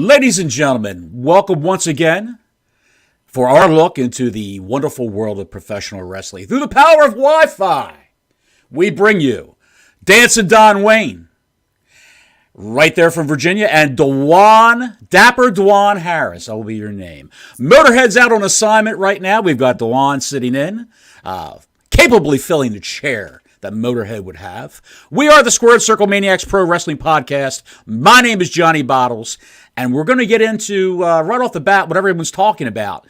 Ladies and gentlemen, welcome once again for our look into the wonderful world of professional wrestling. Through the power of Wi-Fi, we bring you Dancing Don Wayne, right there from Virginia, and Dapper Dwan Harris. That will be your name. Motorhead's out on assignment right now. We've got Dwan sitting in, capably filling the chair that Motorhead would have. We are the Squared Circle Maniacs Pro Wrestling Podcast. My name is Johnny Bottles, and we're going to get into, right off the bat, what everyone's talking about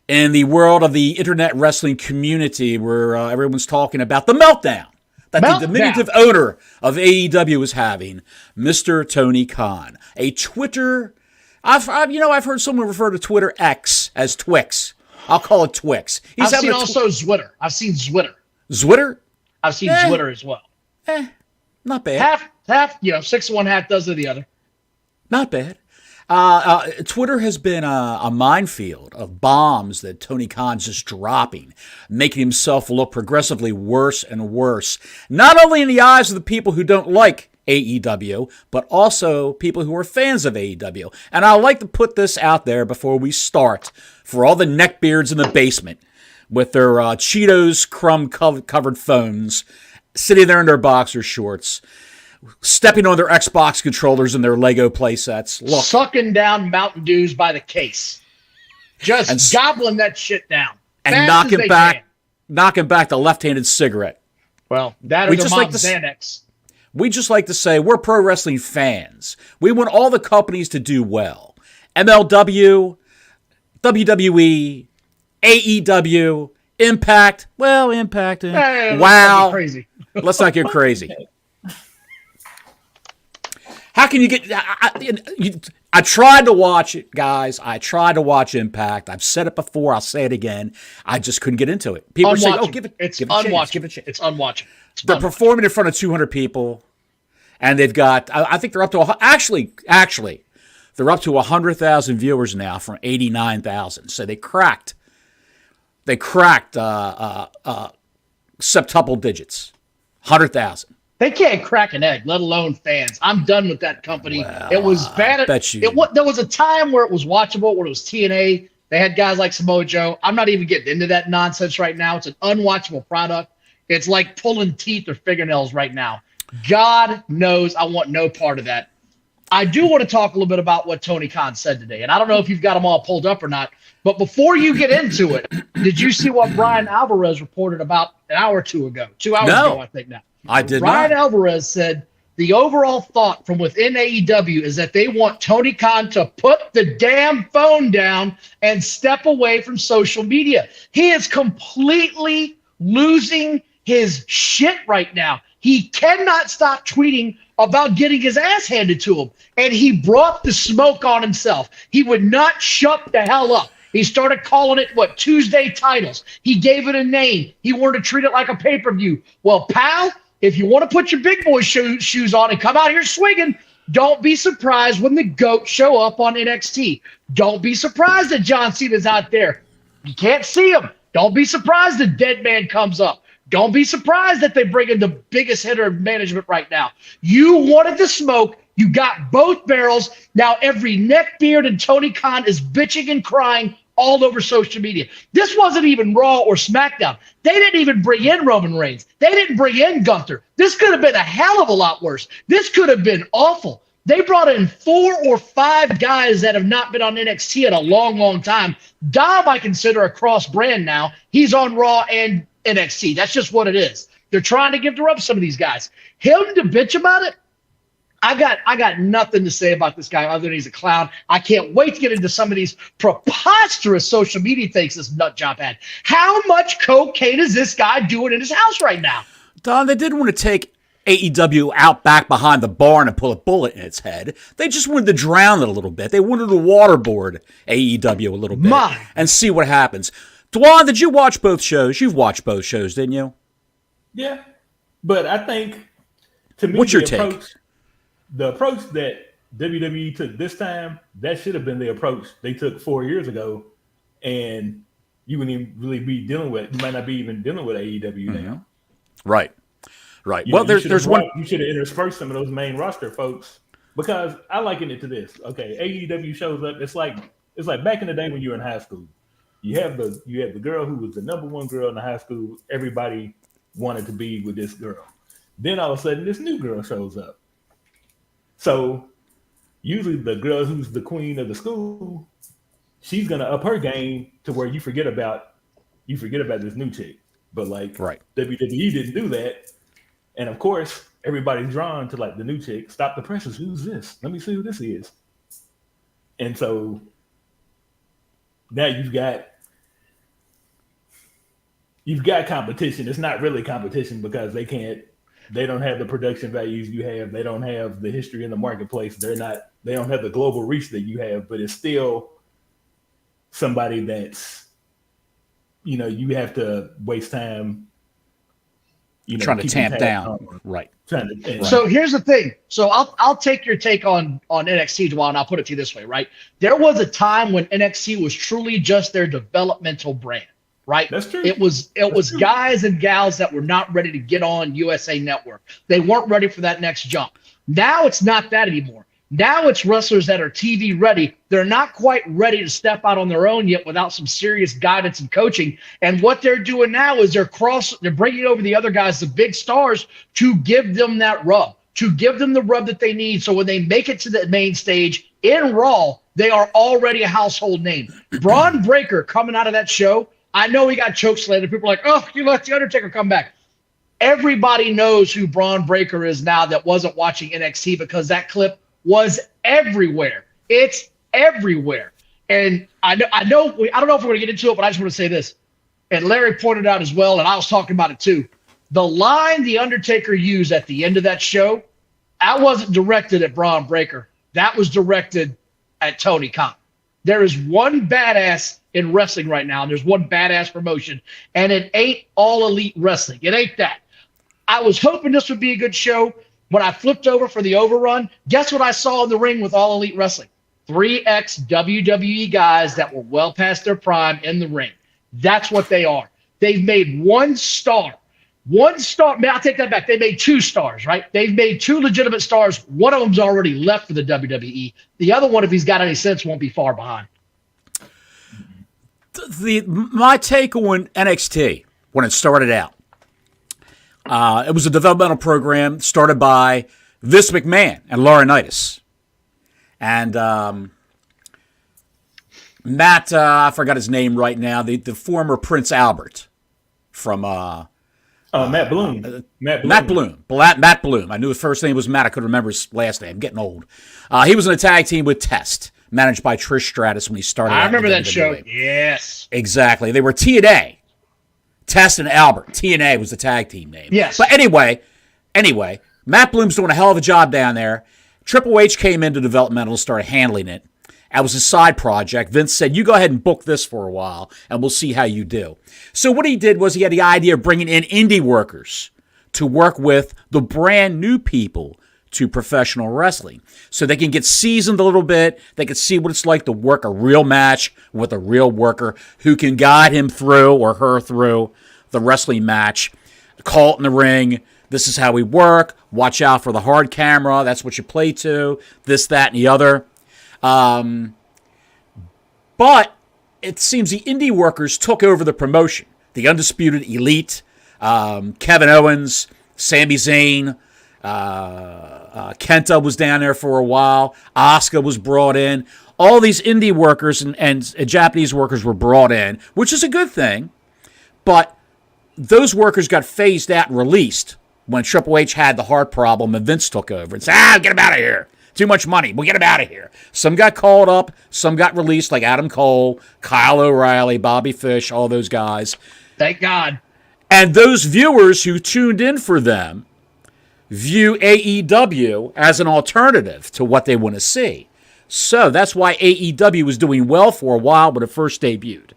in the world of the internet wrestling community, where everyone's talking about the meltdown that the diminutive owner of AEW is having, Mr. Tony Khan. A Twitter, I've heard someone refer to Twitter X as Twix. I'll call it Twix. I've seen also Zwitter. I've seen Zwitter. Zwitter? I've seen Zwitter as well. Not bad. Half, 6 of one, half dozen of the other. Not bad. Twitter has been a minefield of bombs that Tony Khan's just dropping, making himself look progressively worse and worse, not only in the eyes of the people who don't like AEW, but also people who are fans of AEW. And I'd like to put this out there before we start for all the neckbeards in the basement with their Cheetos crumb-covered phones, sitting there in their boxer shorts, stepping on their Xbox controllers and their Lego playsets. Look, sucking down Mountain Dews by the case. Just gobbling that shit down. And knocking back the left-handed cigarette. Well, that is like Xanax. We just like to say we're pro wrestling fans. We want all the companies to do well. MLW, WWE, AEW, Impact. Well, Impact. Wow. Crazy. Let's not get crazy. How can you get... I tried to watch it, guys. I tried to watch Impact. I've said it before. I'll say it again. I just couldn't get into it. People are saying, give it a chance. It's unwatchable. They're performing in front of 200 people, and they've got... I think they're up to... Actually, they're up to 100,000 viewers now from 89,000. So they cracked septuple digits. 100,000. They can't crack an egg, let alone fans. I'm done with that company. Well, it was bad. There was a time where it was watchable, where it was TNA. They had guys like Samoa Joe. I'm not even getting into that nonsense right now. It's an unwatchable product. It's like pulling teeth or fingernails right now. God knows I want no part of that. I do want to talk a little bit about what Tony Khan said today, and I don't know if you've got them all pulled up or not, but before you get into it, did you see what Brian Alvarez reported about an hour or two ago? 2 hours ago, I think now. I did Brian not. Alvarez said the overall thought from within AEW is that they want Tony Khan to put the damn phone down and step away from social media. He is completely losing his shit right now. He cannot stop tweeting about getting his ass handed to him. And he brought the smoke on himself. He would not shut the hell up. He started calling it, Tuesday titles. He gave it a name. He wanted to treat it like a pay-per-view. Well, pal, if you want to put your big boy shoes on and come out here swinging, don't be surprised when the GOAT show up on NXT. Don't be surprised that John Cena's out there. You can't see him. Don't be surprised the dead man comes up. Don't be surprised that they bring in the biggest hitter in management right now. You wanted the smoke. You got both barrels. Now every neckbeard and Tony Khan is bitching and crying all over social media. This wasn't even Raw or SmackDown. They didn't even bring in Roman Reigns. They didn't bring in Gunther. This could have been a hell of a lot worse. This could have been awful. They brought in 4 or 5 guys that have not been on NXT in a long, long time. Dom, I consider a cross brand now. He's on Raw and NXT. That's just what it is. They're trying to give the rub some of these guys. Him to bitch about it, I got nothing to say about this guy other than he's a clown. I can't wait to get into some of these preposterous social media things this nut job had. How much cocaine is this guy doing in his house right now? Don, they didn't want to take AEW out back behind the barn and pull a bullet in its head. They just wanted to drown it a little bit. They wanted to waterboard AEW a little bit and see what happens. Dwan, did you watch both shows? You've watched both shows, didn't you? Yeah, but I think, to me, what's your take? The approach that WWE took this time, that should have been the approach they took 4 years ago, and you wouldn't even really be dealing with. You might not be even dealing with AEW now. Right. Well, there's one. You should have interspersed some of those main roster folks Because I liken it to this. Okay, AEW shows up. It's like back in the day when you were in high school. You have the girl who was the number one girl in the high school. Everybody wanted to be with this girl. Then all of a sudden, this new girl shows up. So usually the girl who's the queen of the school, she's gonna up her game to where you forget about this new chick. But like Right. WWE didn't do that. And of course, everybody's drawn to like the new chick. Stop the presses. Who's this? Let me see who this is. And so now you've got competition. It's not really competition because they don't have the production values you have. They don't have the history in the marketplace. They don't have the global reach that you have, but it's still somebody that's, you have to waste time, trying to tamp down. Right. So here's the thing. So I'll take your take on NXT, Juwan, and I'll put it to you this way, right? There was a time when NXT was truly just their developmental brand, right? That's true. It was true. Guys and gals that were not ready to get on USA Network. They weren't ready for that next jump. Now it's not that anymore. Now it's wrestlers that are TV ready. They're not quite ready to step out on their own yet without some serious guidance and coaching. And what they're doing now is they're bringing over the other guys, the big stars, to give them that rub, to give them the rub that they need. So when they make it to the main stage in Raw, they are already a household name. Braun Breaker coming out of that show, I know he got chokeslammed. People are like, oh, you let The Undertaker come back. Everybody knows who Braun Breaker is now that wasn't watching NXT because that clip was everywhere. It's everywhere. And I don't know if we're going to get into it, but I just want to say this. And Larry pointed out as well, and I was talking about it too. The line The Undertaker used at the end of that show, that wasn't directed at Braun Breaker. That was directed at Tony Khan. There is one badass in wrestling right now, and there's one badass promotion, and it ain't All Elite Wrestling. It ain't that. I was hoping this would be a good show. When I flipped over for the overrun, guess what I saw in the ring with All Elite Wrestling? 3 ex-WWE guys that were well past their prime in the ring. That's what they are. They've made one star. One star. I'll take that back. They made 2 stars, right? They've made 2 legitimate stars. One of them's already left for the WWE. The other one, if he's got any sense, won't be far behind. My take on NXT when it started out, it was a developmental program started by Vince McMahon and Laurinaitis. And Matt, I forgot his name right now, the former Prince Albert from... Matt Bloom. Matt Bloom. I knew his first name was Matt. I couldn't remember his last name. I'm getting old. He was in a tag team with Test, managed by Trish Stratus when he started. I remember that WWE. show. Yes. Exactly. They were TNA. Test and Albert. TNA was the tag team name. Yes. But anyway, Matt Bloom's doing a hell of a job down there. Triple H came into developmental and started handling it. It was a side project. Vince said, you go ahead and book this for a while, and we'll see how you do. So what he did was he had the idea of bringing in indie workers to work with the brand new people to professional wrestling. So they can get seasoned a little bit. They can see what it's like to work a real match with a real worker who can guide him through or her through the wrestling match. Call it in the ring. This is how we work. Watch out for the hard camera. That's what you play to. This, that, and the other. But it seems the indie workers took over the promotion. The Undisputed Elite, Kevin Owens, Sami Zayn, Kenta was down there for a while. Asuka was brought in. All these indie workers and Japanese workers were brought in, which is a good thing. But those workers got phased out and released when Triple H had the heart problem and Vince took over and said, get him out of here. Too much money. We'll get him out of here. Some got called up. Some got released, like Adam Cole, Kyle O'Reilly, Bobby Fish, all those guys. Thank God. And those viewers who tuned in for them view AEW as an alternative to what they want to see. So that's why AEW was doing well for a while when it first debuted.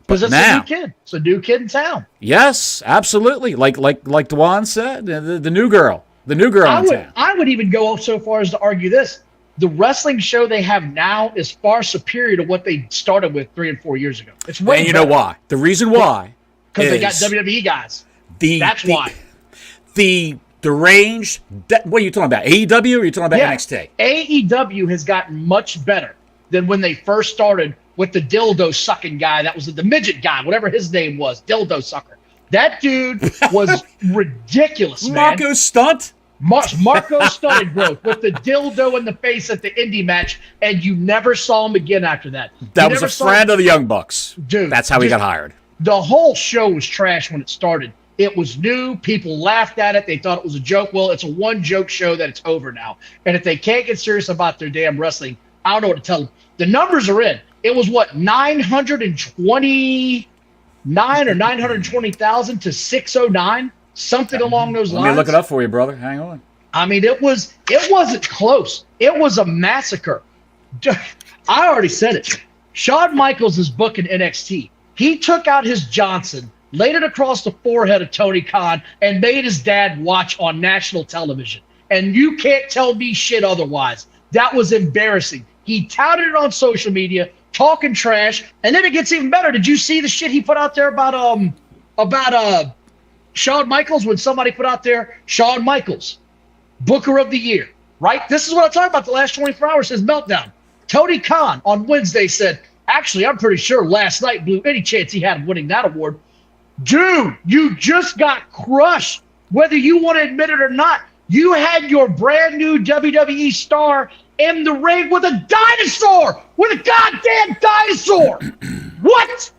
Because it's a new kid. It's a new kid in town. Yes, absolutely. Like Dwan said, the new girl. The new girl in town. I would even go so far as to argue this. The wrestling show they have now is far superior to what they started with 3 and 4 years ago. It's way And you better. know why? The reason why Because they got WWE guys. That's why. The deranged. What are you talking about? AEW or are you talking about NXT? AEW has gotten much better than when they first started with the dildo sucking guy. That was the midget guy, whatever his name was, dildo sucker. That dude was ridiculous, man. Marco Stunt? Marco Stunt growth with the dildo in the face at the indie match, and you never saw him again after that. That was a friend of the Young Bucks. Dude. That's how he got hired. The whole show was trash when it started. It was new. People laughed at it. They thought it was a joke. Well, it's a one-joke show that it's over now. And if they can't get serious about their damn wrestling, I don't know what to tell them. The numbers are in. It was, 929 or 920,000 to 609? Something along those lines. Let me look it up for you, brother. Hang on. I mean, it wasn't close. It was a massacre. I already said it. Shawn Michaels is booking NXT. He took out his Johnson, laid it across the forehead of Tony Khan, and made his dad watch on national television. And you can't tell me shit otherwise. That was embarrassing. He touted it on social media, talking trash, and then it gets even better. Did you see the shit he put out there about Shawn Michaels when somebody put out there, Shawn Michaels, Booker of the Year, right? This is what I'm talking about the last 24 hours, says Meltdown. Tony Khan on Wednesday said, actually, I'm pretty sure last night blew any chance he had of winning that award. Dude, you just got crushed, whether you want to admit it or not. You had your brand new WWE star in the ring with a dinosaur, with a goddamn dinosaur. What?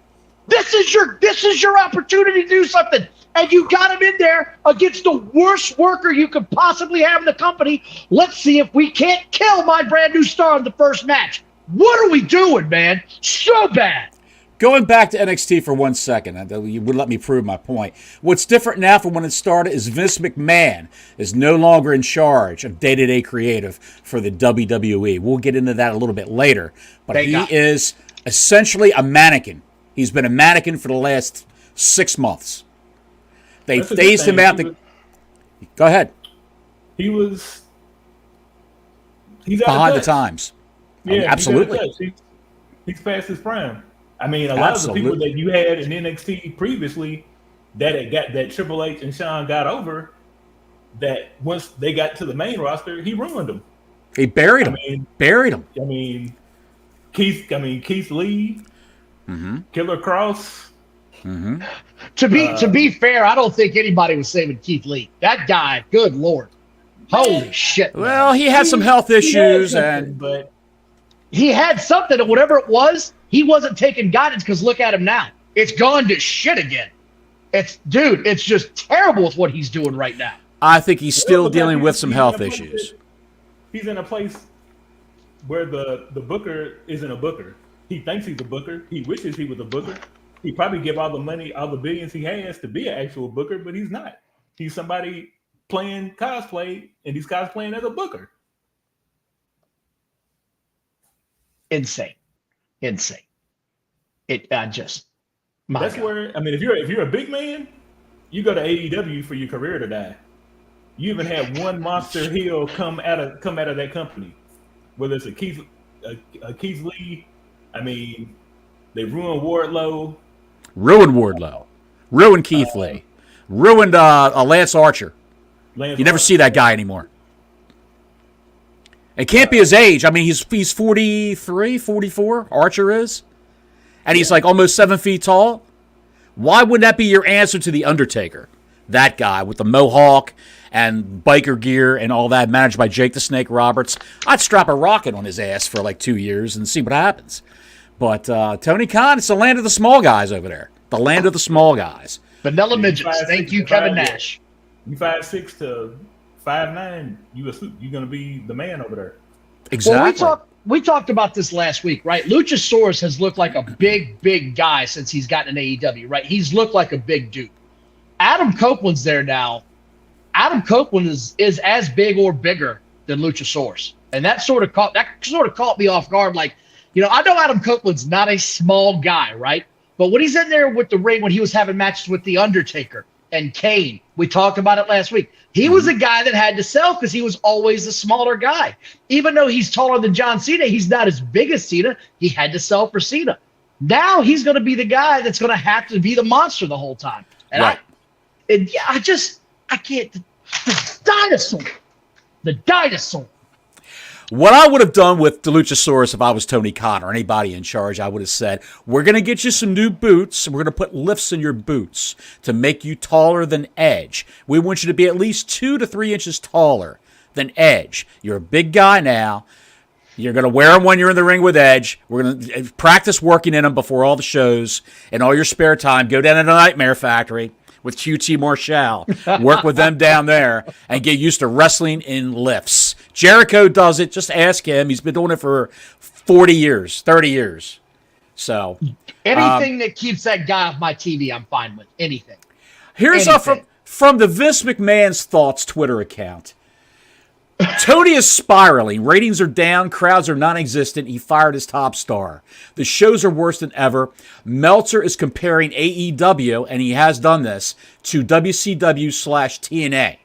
This is your opportunity to do something. And you got him in there against the worst worker you could possibly have in the company. Let's see if we can't kill my brand new star in the first match. What are we doing, man? So bad. Going back to NXT for 1 second, you would let me prove my point. What's different now from when it started is Vince McMahon is no longer in charge of day-to-day creative for the WWE. We'll get into that a little bit later. But he is essentially a mannequin. He's been a mannequin for the last 6 months. They phased him out. Go ahead. He's behind the times. Yeah, absolutely. He's past his prime. I mean, a lot of the people that you had in NXT previously that Triple H and Shawn got over, that once they got to the main roster, he ruined them. He buried them. Buried them. I mean, Keith Lee, Killer Cross. Mm-hmm. To be fair, I don't think anybody was saving Keith Lee. That guy, good Lord. Holy shit. Man. Well, he had some health issues, but he had something, and whatever it was, he wasn't taking guidance, because look at him now. It's gone to shit again. It's just terrible with what he's doing right now. I think he's still dealing with some health issues. He's in a place where the booker isn't a booker. He thinks he's a booker. He wishes he was a booker. He probably give all the money, all the billions he has to be an actual booker, but he's not. He's somebody playing cosplay, and he's cosplaying as a booker. Insane. That's God. Where, I mean, if you're a big man, you go to AEW for your career to die. You even had one monster heel come out of that company, whether it's a Keith Lee. I mean, they ruined Wardlow. Ruined Keith Lee. Ruined Lance Archer. You never see that guy anymore. It can't be his age. I mean, he's 43, 44, Archer is. And he's like almost 7 feet tall. Why wouldn't that be your answer to The Undertaker? That guy with the mohawk and biker gear and all that, managed by Jake the Snake Roberts. I'd strap a rocket on his ass for like 2 years and see what happens. But Tony Khan, it's the land of the small guys over there. The land of the small guys. Vanilla midgets. Thank you, Kevin Nash. You 5'6" to 5'9", you're going to be the man over there. Exactly. Well, we talked about this last week, right? Luchasaurus has looked like a big guy since he's gotten an AEW, right? He's looked like a big dude. Adam Copeland's there now. Adam Copeland is as big or bigger than Luchasaurus. And that sort of caught me off guard. Like, I know Adam Copeland's not a small guy, right? But when he's in there with the ring, when he was having matches with The Undertaker and Kane, we talked about it last week. He was a guy that had to sell because he was always the smaller guy. Even though he's taller than John Cena, he's not as big as Cena. He had to sell for Cena. Now he's going to be the guy that's going to have to be the monster the whole time. And right. I can't. Dinosaur. The dinosaur. What I would have done with Luchasaurus if I was Tony Khan or anybody in charge, I would have said, we're going to get you some new boots. We're going to put lifts in your boots to make you taller than Edge. We want you to be at least 2 to 3 inches taller than Edge. You're a big guy now. You're going to wear them when you're in the ring with Edge. We're going to practice working in them before all the shows. And all your spare time, go down to the Nightmare Factory with QT Marshall. Work with them down there and get used to wrestling in lifts. Jericho does it. Just ask him. He's been doing it for 40 years, 30 years. So anything that keeps that guy off my TV, I'm fine with. Anything. Here's from the Vince McMahon's Thoughts Twitter account. Tony is spiraling. Ratings are down. Crowds are non-existent. He fired his top star. The shows are worse than ever. Meltzer is comparing AEW, and he has done this, to WCW/TNA.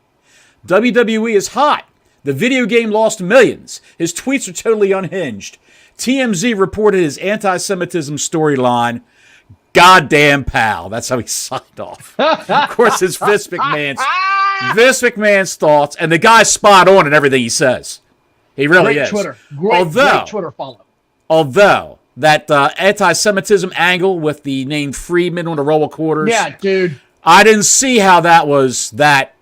WWE is hot. The video game lost millions. His tweets are totally unhinged. TMZ reported his anti-Semitism storyline. Goddamn pal. That's how he signed off. Of course, it's Vince McMahon's thoughts, and the guy's spot on in everything he says. He really is. Great Twitter follow. Although that anti-Semitism angle with the name Friedman on the roll of quarters. Yeah, dude. I didn't see how that was that.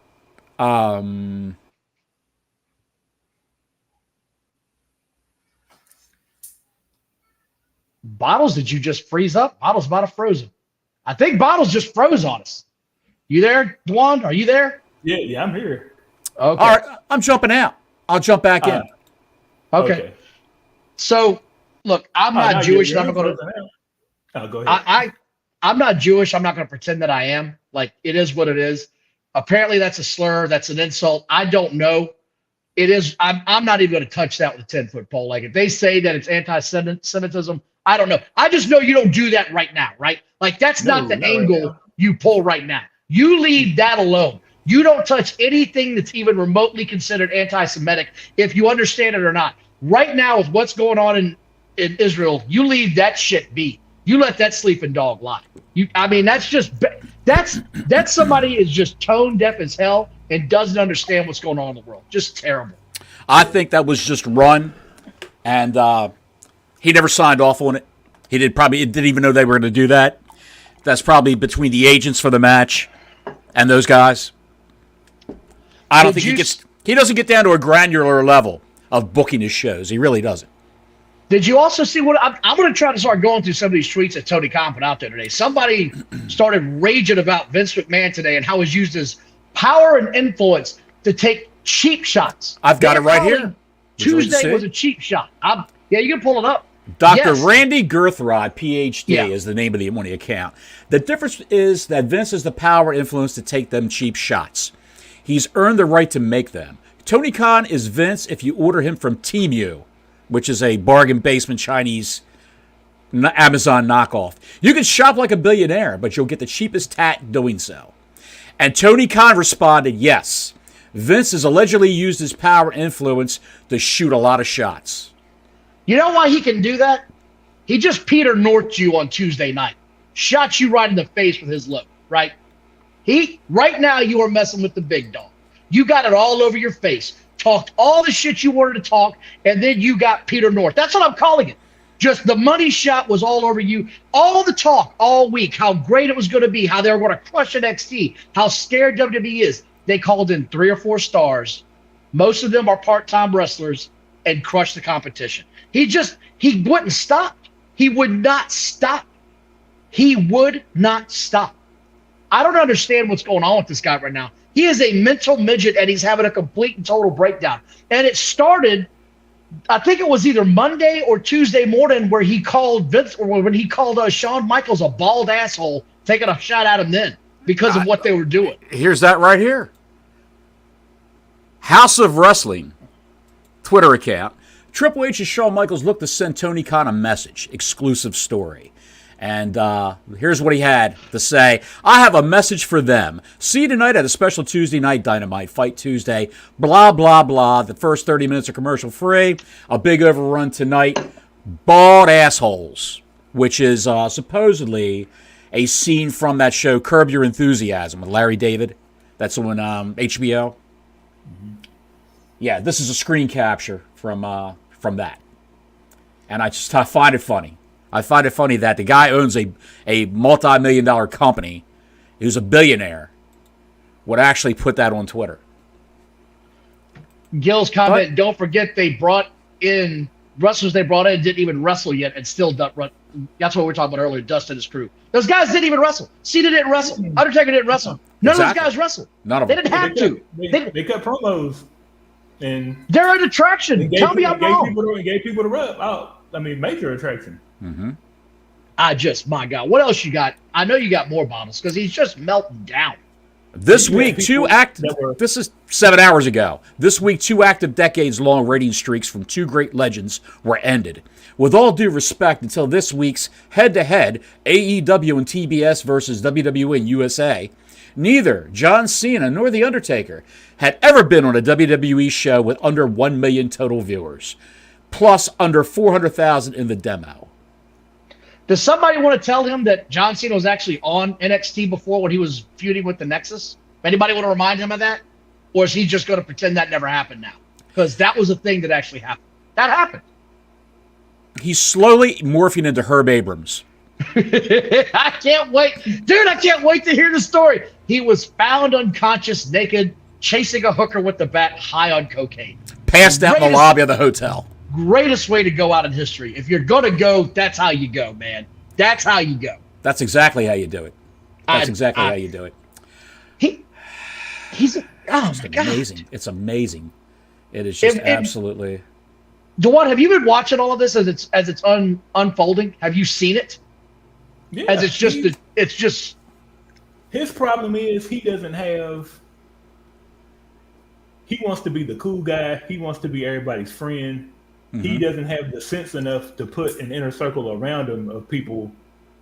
Bottles, did you just freeze up? Bottles might have frozen. I think Bottles just froze on us. You there, Dwan? Are you there? Yeah, I'm here. Okay. All right, I'm jumping out. I'll jump back in. Okay. So, look, I'm not Jewish, and I'm not going to. Go ahead. I'm not Jewish. I'm not going to pretend that I am. Like, it is what it is. Apparently, that's a slur. That's an insult. I don't know. It is. I'm not even going to touch that with a 10-foot pole. Like, if they say that it's anti-Semitism, I don't know. I just know you don't do that right now, right? Like, that's not the angle you pull right now. You leave that alone. You don't touch anything that's even remotely considered anti-Semitic, if you understand it or not. Right now, with what's going on in Israel, you leave that shit be. You let that sleeping dog lie. That's somebody is just tone deaf as hell and doesn't understand what's going on in the world. Just terrible. I think that was just run, and he never signed off on it. He didn't even know they were going to do that. That's probably between the agents for the match and those guys. I don't think he doesn't get down to a granular level of booking his shows. He really doesn't. Did you also see what I'm going to try to start going through some of these tweets that Tony Khan put out there today? Somebody started raging about Vince McMahon today and how he's used his power and influence to take cheap shots. I've got it right here. Tuesday was a cheap shot. Yeah, you can pull it up. Dr. Randy Gerthrod, PhD, is the name of the money account. The difference is that Vince has the power and influence to take them cheap shots. He's earned the right to make them. Tony Khan is Vince if you order him from Temu, which is a bargain basement Chinese Amazon knockoff. You can shop like a billionaire, but you'll get the cheapest tat doing so. And Tony Khan responded, yes. Vince has allegedly used his power and influence to shoot a lot of shots. You know why he can do that? He just Peter Northed you on Tuesday night. Shot you right in the face with his look, right? Right now you are messing with the big dog. You got it all over your face. Talked all the shit you wanted to talk, and then you got Peter North. That's what I'm calling it. Just the money shot was all over you. All the talk all week, how great it was going to be, how they were going to crush NXT, how scared WWE is. They called in 3 or 4 stars. Most of them are part-time wrestlers, and crushed the competition. He wouldn't stop. He would not stop. He would not stop. I don't understand what's going on with this guy right now. He is a mental midget, and he's having a complete and total breakdown. And it started, I think it was either Monday or Tuesday morning, where he called Vince, or when he called Shawn Michaels a bald asshole, taking a shot at him then because of what they were doing. Here's that right here. House of Wrestling Twitter account. Triple H and Shawn Michaels look to send Tony Khan a message. Exclusive story. And here's what he had to say. I have a message for them. See you tonight at a special Tuesday night Dynamite Fight Tuesday. Blah, blah, blah. The first 30 minutes are commercial free. A big overrun tonight. Bald assholes. Which is supposedly a scene from that show Curb Your Enthusiasm with Larry David. That's on HBO. Yeah, this is a screen capture from that. And I find it funny. I find it funny that the guy owns a multi-million-dollar company, who's a billionaire, would actually put that on Twitter. Gil's comment, don't forget they brought in wrestlers they brought in didn't even wrestle yet and still that's what we were talking about earlier, Dust and his crew. Those guys didn't even wrestle. Cena didn't wrestle. Undertaker didn't wrestle. None of those guys wrestled. None of them. them. They didn't have to. They cut promos. And they're an attraction. Tell me I'm wrong. Gave people the rub out. I mean, major attraction. Mm-hmm. My God. What else you got? I know you got more bottles because he's just melting down. This week, this is 7 hours ago. This week, 2 active decades-long rating streaks from 2 great legends were ended. With all due respect, until this week's head-to-head AEW and TBS versus WWE and USA, neither John Cena nor The Undertaker had ever been on a WWE show with under 1 million total viewers, plus under 400,000 in the demo. Does somebody want to tell him that John Cena was actually on NXT before when he was feuding with the Nexus? Anybody want to remind him of that? Or is he just going to pretend that never happened now? Because that was a thing that actually happened. That happened. He's slowly morphing into Herb Abrams. I can't wait. Dude, I can't wait to hear the story. He was found unconscious, naked, chasing a hooker with the bat, high on cocaine. Passed out in the lobby of the hotel. Greatest way to go out in history. If you're going to go, that's how you go, man. That's how you go. That's exactly how you do it. That's exactly how you do it. He's my God. Amazing. It's amazing. It is just absolutely. Dewan, have you been watching all of this as it's unfolding? Have you seen it? Yeah. As it's just. His problem is he doesn't have. He wants to be the cool guy. He wants to be everybody's friend. Mm-hmm. He doesn't have the sense enough to put an inner circle around him of people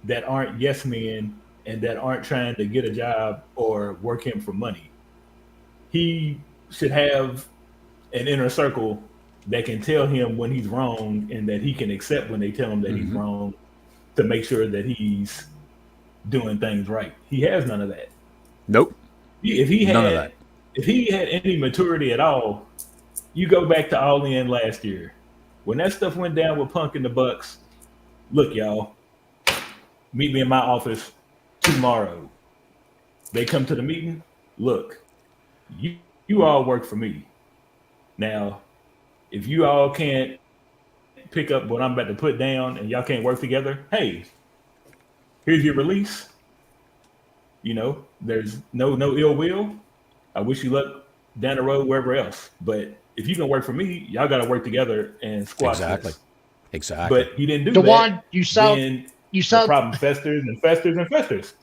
that aren't yes men and that aren't trying to get a job or work him for money. He should have an inner circle that can tell him when he's wrong and that he can accept when they tell him that he's wrong to make sure that he's doing things right. He has none of that. Nope. If he none of that. If he had any maturity at all, you go back to All In last year. When that stuff went down with Punk and the Bucks, look, y'all, meet me in my office tomorrow. They come to the meeting. Look, you all work for me. Now, if you all can't pick up what I'm about to put down and y'all can't work together, hey, here's your release. You know, there's no ill will. I wish you luck down the road wherever else. But if you can work for me, y'all got to work together and squash this. Exactly. But you didn't do Dewan, that. you sound the problem festers and festers and festers.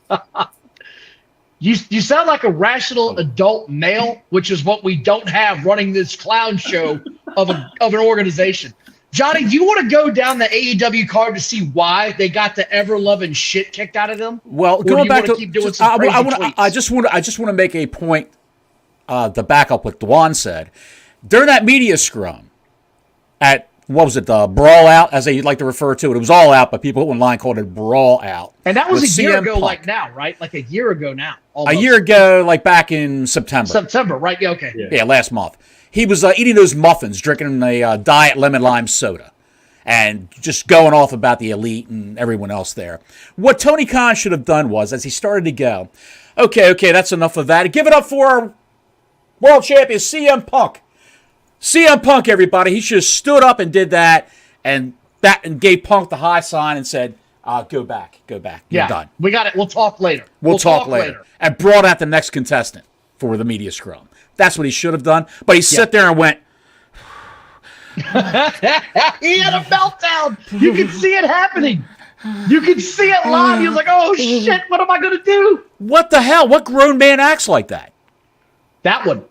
You sound like a rational adult male, which is what we don't have running this clown show of an organization. Johnny, do you want to go down the AEW card to see why they got the ever-loving shit kicked out of them? Well, going back to keep doing some crazy tweets? I just want to make a point to back up what Dewan said. During that media scrum at, what was it, the Brawl Out, as they like to refer to it. It was All Out, but people online called it Brawl Out. And that was a year ago, Punk. like now, right? Like a year ago now. Almost. A year ago, like back in September. September, right? Yeah, okay. Yeah, last month. He was eating those muffins, drinking a diet lemon lime soda, and just going off about the Elite and everyone else there. What Tony Khan should have done was, as he started to go, okay, that's enough of that. Give it up for our world champion, CM Punk. CM Punk, everybody. He should have stood up and did that, and gave Punk the high sign and said, go back. You're done. We got it. We'll talk later. We'll talk later. And brought out the next contestant for the media scrum. That's what he should have done. But he sat there and went. He had a meltdown. You can see it happening. You can see it live. He was like, oh, shit, what am I going to do? What the hell? What grown man acts like that? That one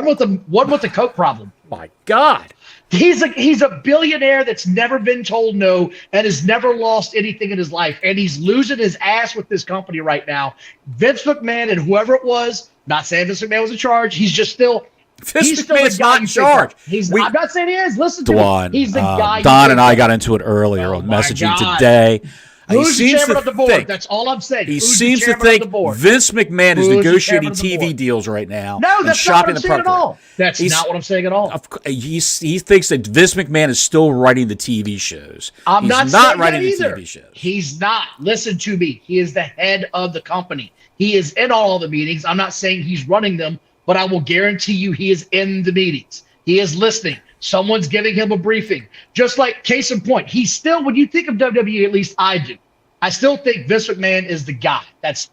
with the coke problem. My God. He's a billionaire that's never been told no and has never lost anything in his life. And he's losing his ass with this company right now. Vince McMahon and whoever it was, not saying Vince McMahon was in charge. He's just still. Vince McMahon's not in charge. I'm not saying he is. Listen to Dewan, me. He's the guy. Don and I got into it earlier on messaging today. Who's the chairman of the board? That's all I'm saying. He Who's seems to think Vince McMahon is negotiating TV deals right now. No, that's not what I'm saying at all. That's not what I'm saying at all. He thinks that Vince McMahon is still writing the TV shows. I'm He's not writing that either. the TV shows. He's not. Listen to me. He is the head of the company. He is in all the meetings. I'm not saying he's running them, but I will guarantee you he is in the meetings. He is listening. Someone's giving him a briefing. Just like case in point, he's still, when you think of WWE, at least I do, I still think Vince McMahon is the guy. That's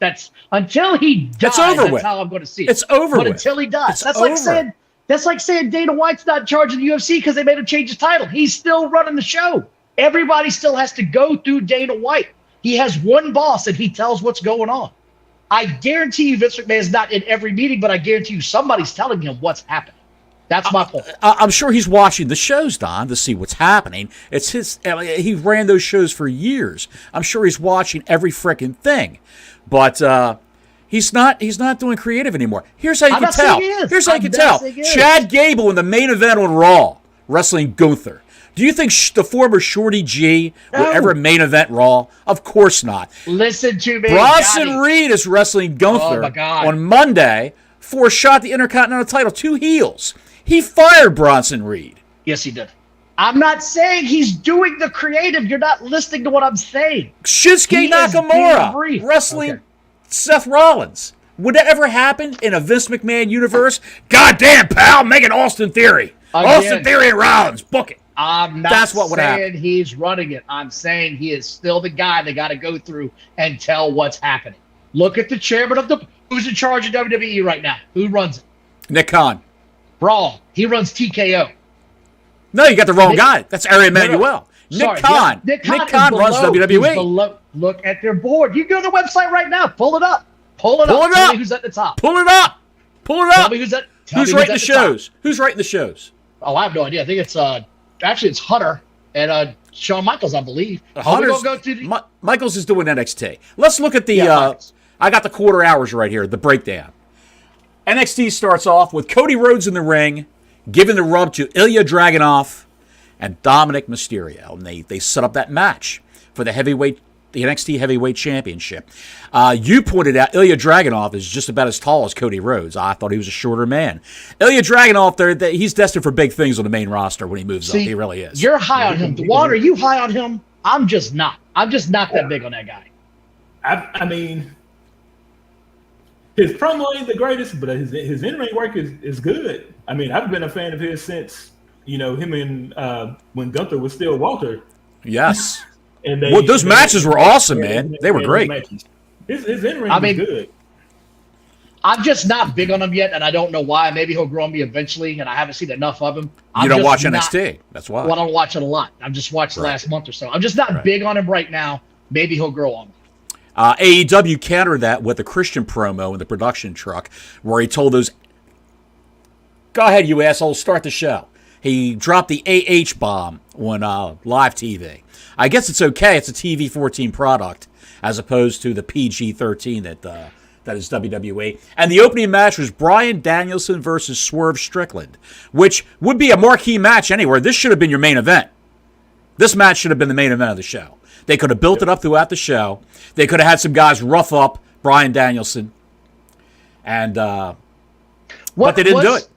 until he dies. That's how I'm going to see it. It's over. But until he dies, that's like saying Dana White's not in charge of the UFC because they made him change his title. He's still running the show. Everybody still has to go through Dana White. He has one boss and he tells what's going on. I guarantee you Vince McMahon is not in every meeting, but I guarantee you somebody's telling him what's happening. That's my point. I'm sure he's watching the shows, Don, to see what's happening. It's his. He ran those shows for years. I'm sure he's watching every freaking thing, but he's not doing creative anymore. Here's how you can tell. Here's how you can tell. Chad Gable in the main event on Raw wrestling Gunther. Do you think the former Shorty G would ever main event Raw? Of course not. Listen to me. Bronson Reed is wrestling Gunther on Monday for a shot at the Intercontinental title. 2 heels. He fired Bronson Reed. Yes, he did. I'm not saying he's doing the creative. You're not listening to what I'm saying. Shinsuke Nakamura wrestling Seth Rollins. Would that ever happen in a Vince McMahon universe? Goddamn, pal, make an Austin Theory. Austin Theory and Rollins. Book it. I'm not saying he's running it. I'm saying he is still the guy they got to go through and tell what's happening. Look at the chairman of who's in charge of WWE right now. Who runs it? Nick Khan. Brawl. He runs TKO. No, you got the wrong guy. That's Ari Emanuel. Nick Khan. Nick Khan runs WWE. Look at their board. You go to the website right now. Pull it up. Tell me who's at the top. Pull it up. Tell me who's writing the shows. Who's writing the shows? Oh, I have no idea. I think it's actually it's Hunter and Shawn Michaels, I believe. Michaels is doing NXT. Let's look at the. I got the quarter hours right here. The breakdown. NXT starts off with Cody Rhodes in the ring, giving the rub to Ilya Dragunov and Dominic Mysterio. And they set up that match for the NXT Heavyweight Championship. You pointed out Ilya Dragunov is just about as tall as Cody Rhodes. I thought he was a shorter man. Ilya Dragunov, he's destined for big things on the main roster when he moves up. He really is. You're high on him. Dwan, are you high on him? I'm just not. I'm just not that big on that guy. I mean, his promo ain't the greatest, but his in-ring work is good. I mean, I've been a fan of his since, him and when Gunther was still Walter. Yes. And those matches were awesome, man. They were great. His in-ring was good. I'm just not big on him yet, and I don't know why. Maybe he'll grow on me eventually, and I haven't seen enough of him. You don't watch NXT. That's why. Well, I don't watch it a lot. I've just watched the last month or so. I'm just not big on him right now. Maybe he'll grow on me. AEW countered that with a Christian promo in the production truck where he told those, go ahead, you assholes, start the show. He dropped the AH bomb on live TV. I guess it's okay. It's a TV-14 product as opposed to the PG-13 that is WWE. And the opening match was Bryan Danielson versus Swerve Strickland, which would be a marquee match anywhere. This should have been your main event. This match should have been the main event of the show. They could have built it up throughout the show. They could have had some guys rough up Bryan Danielson. And but they didn't do it.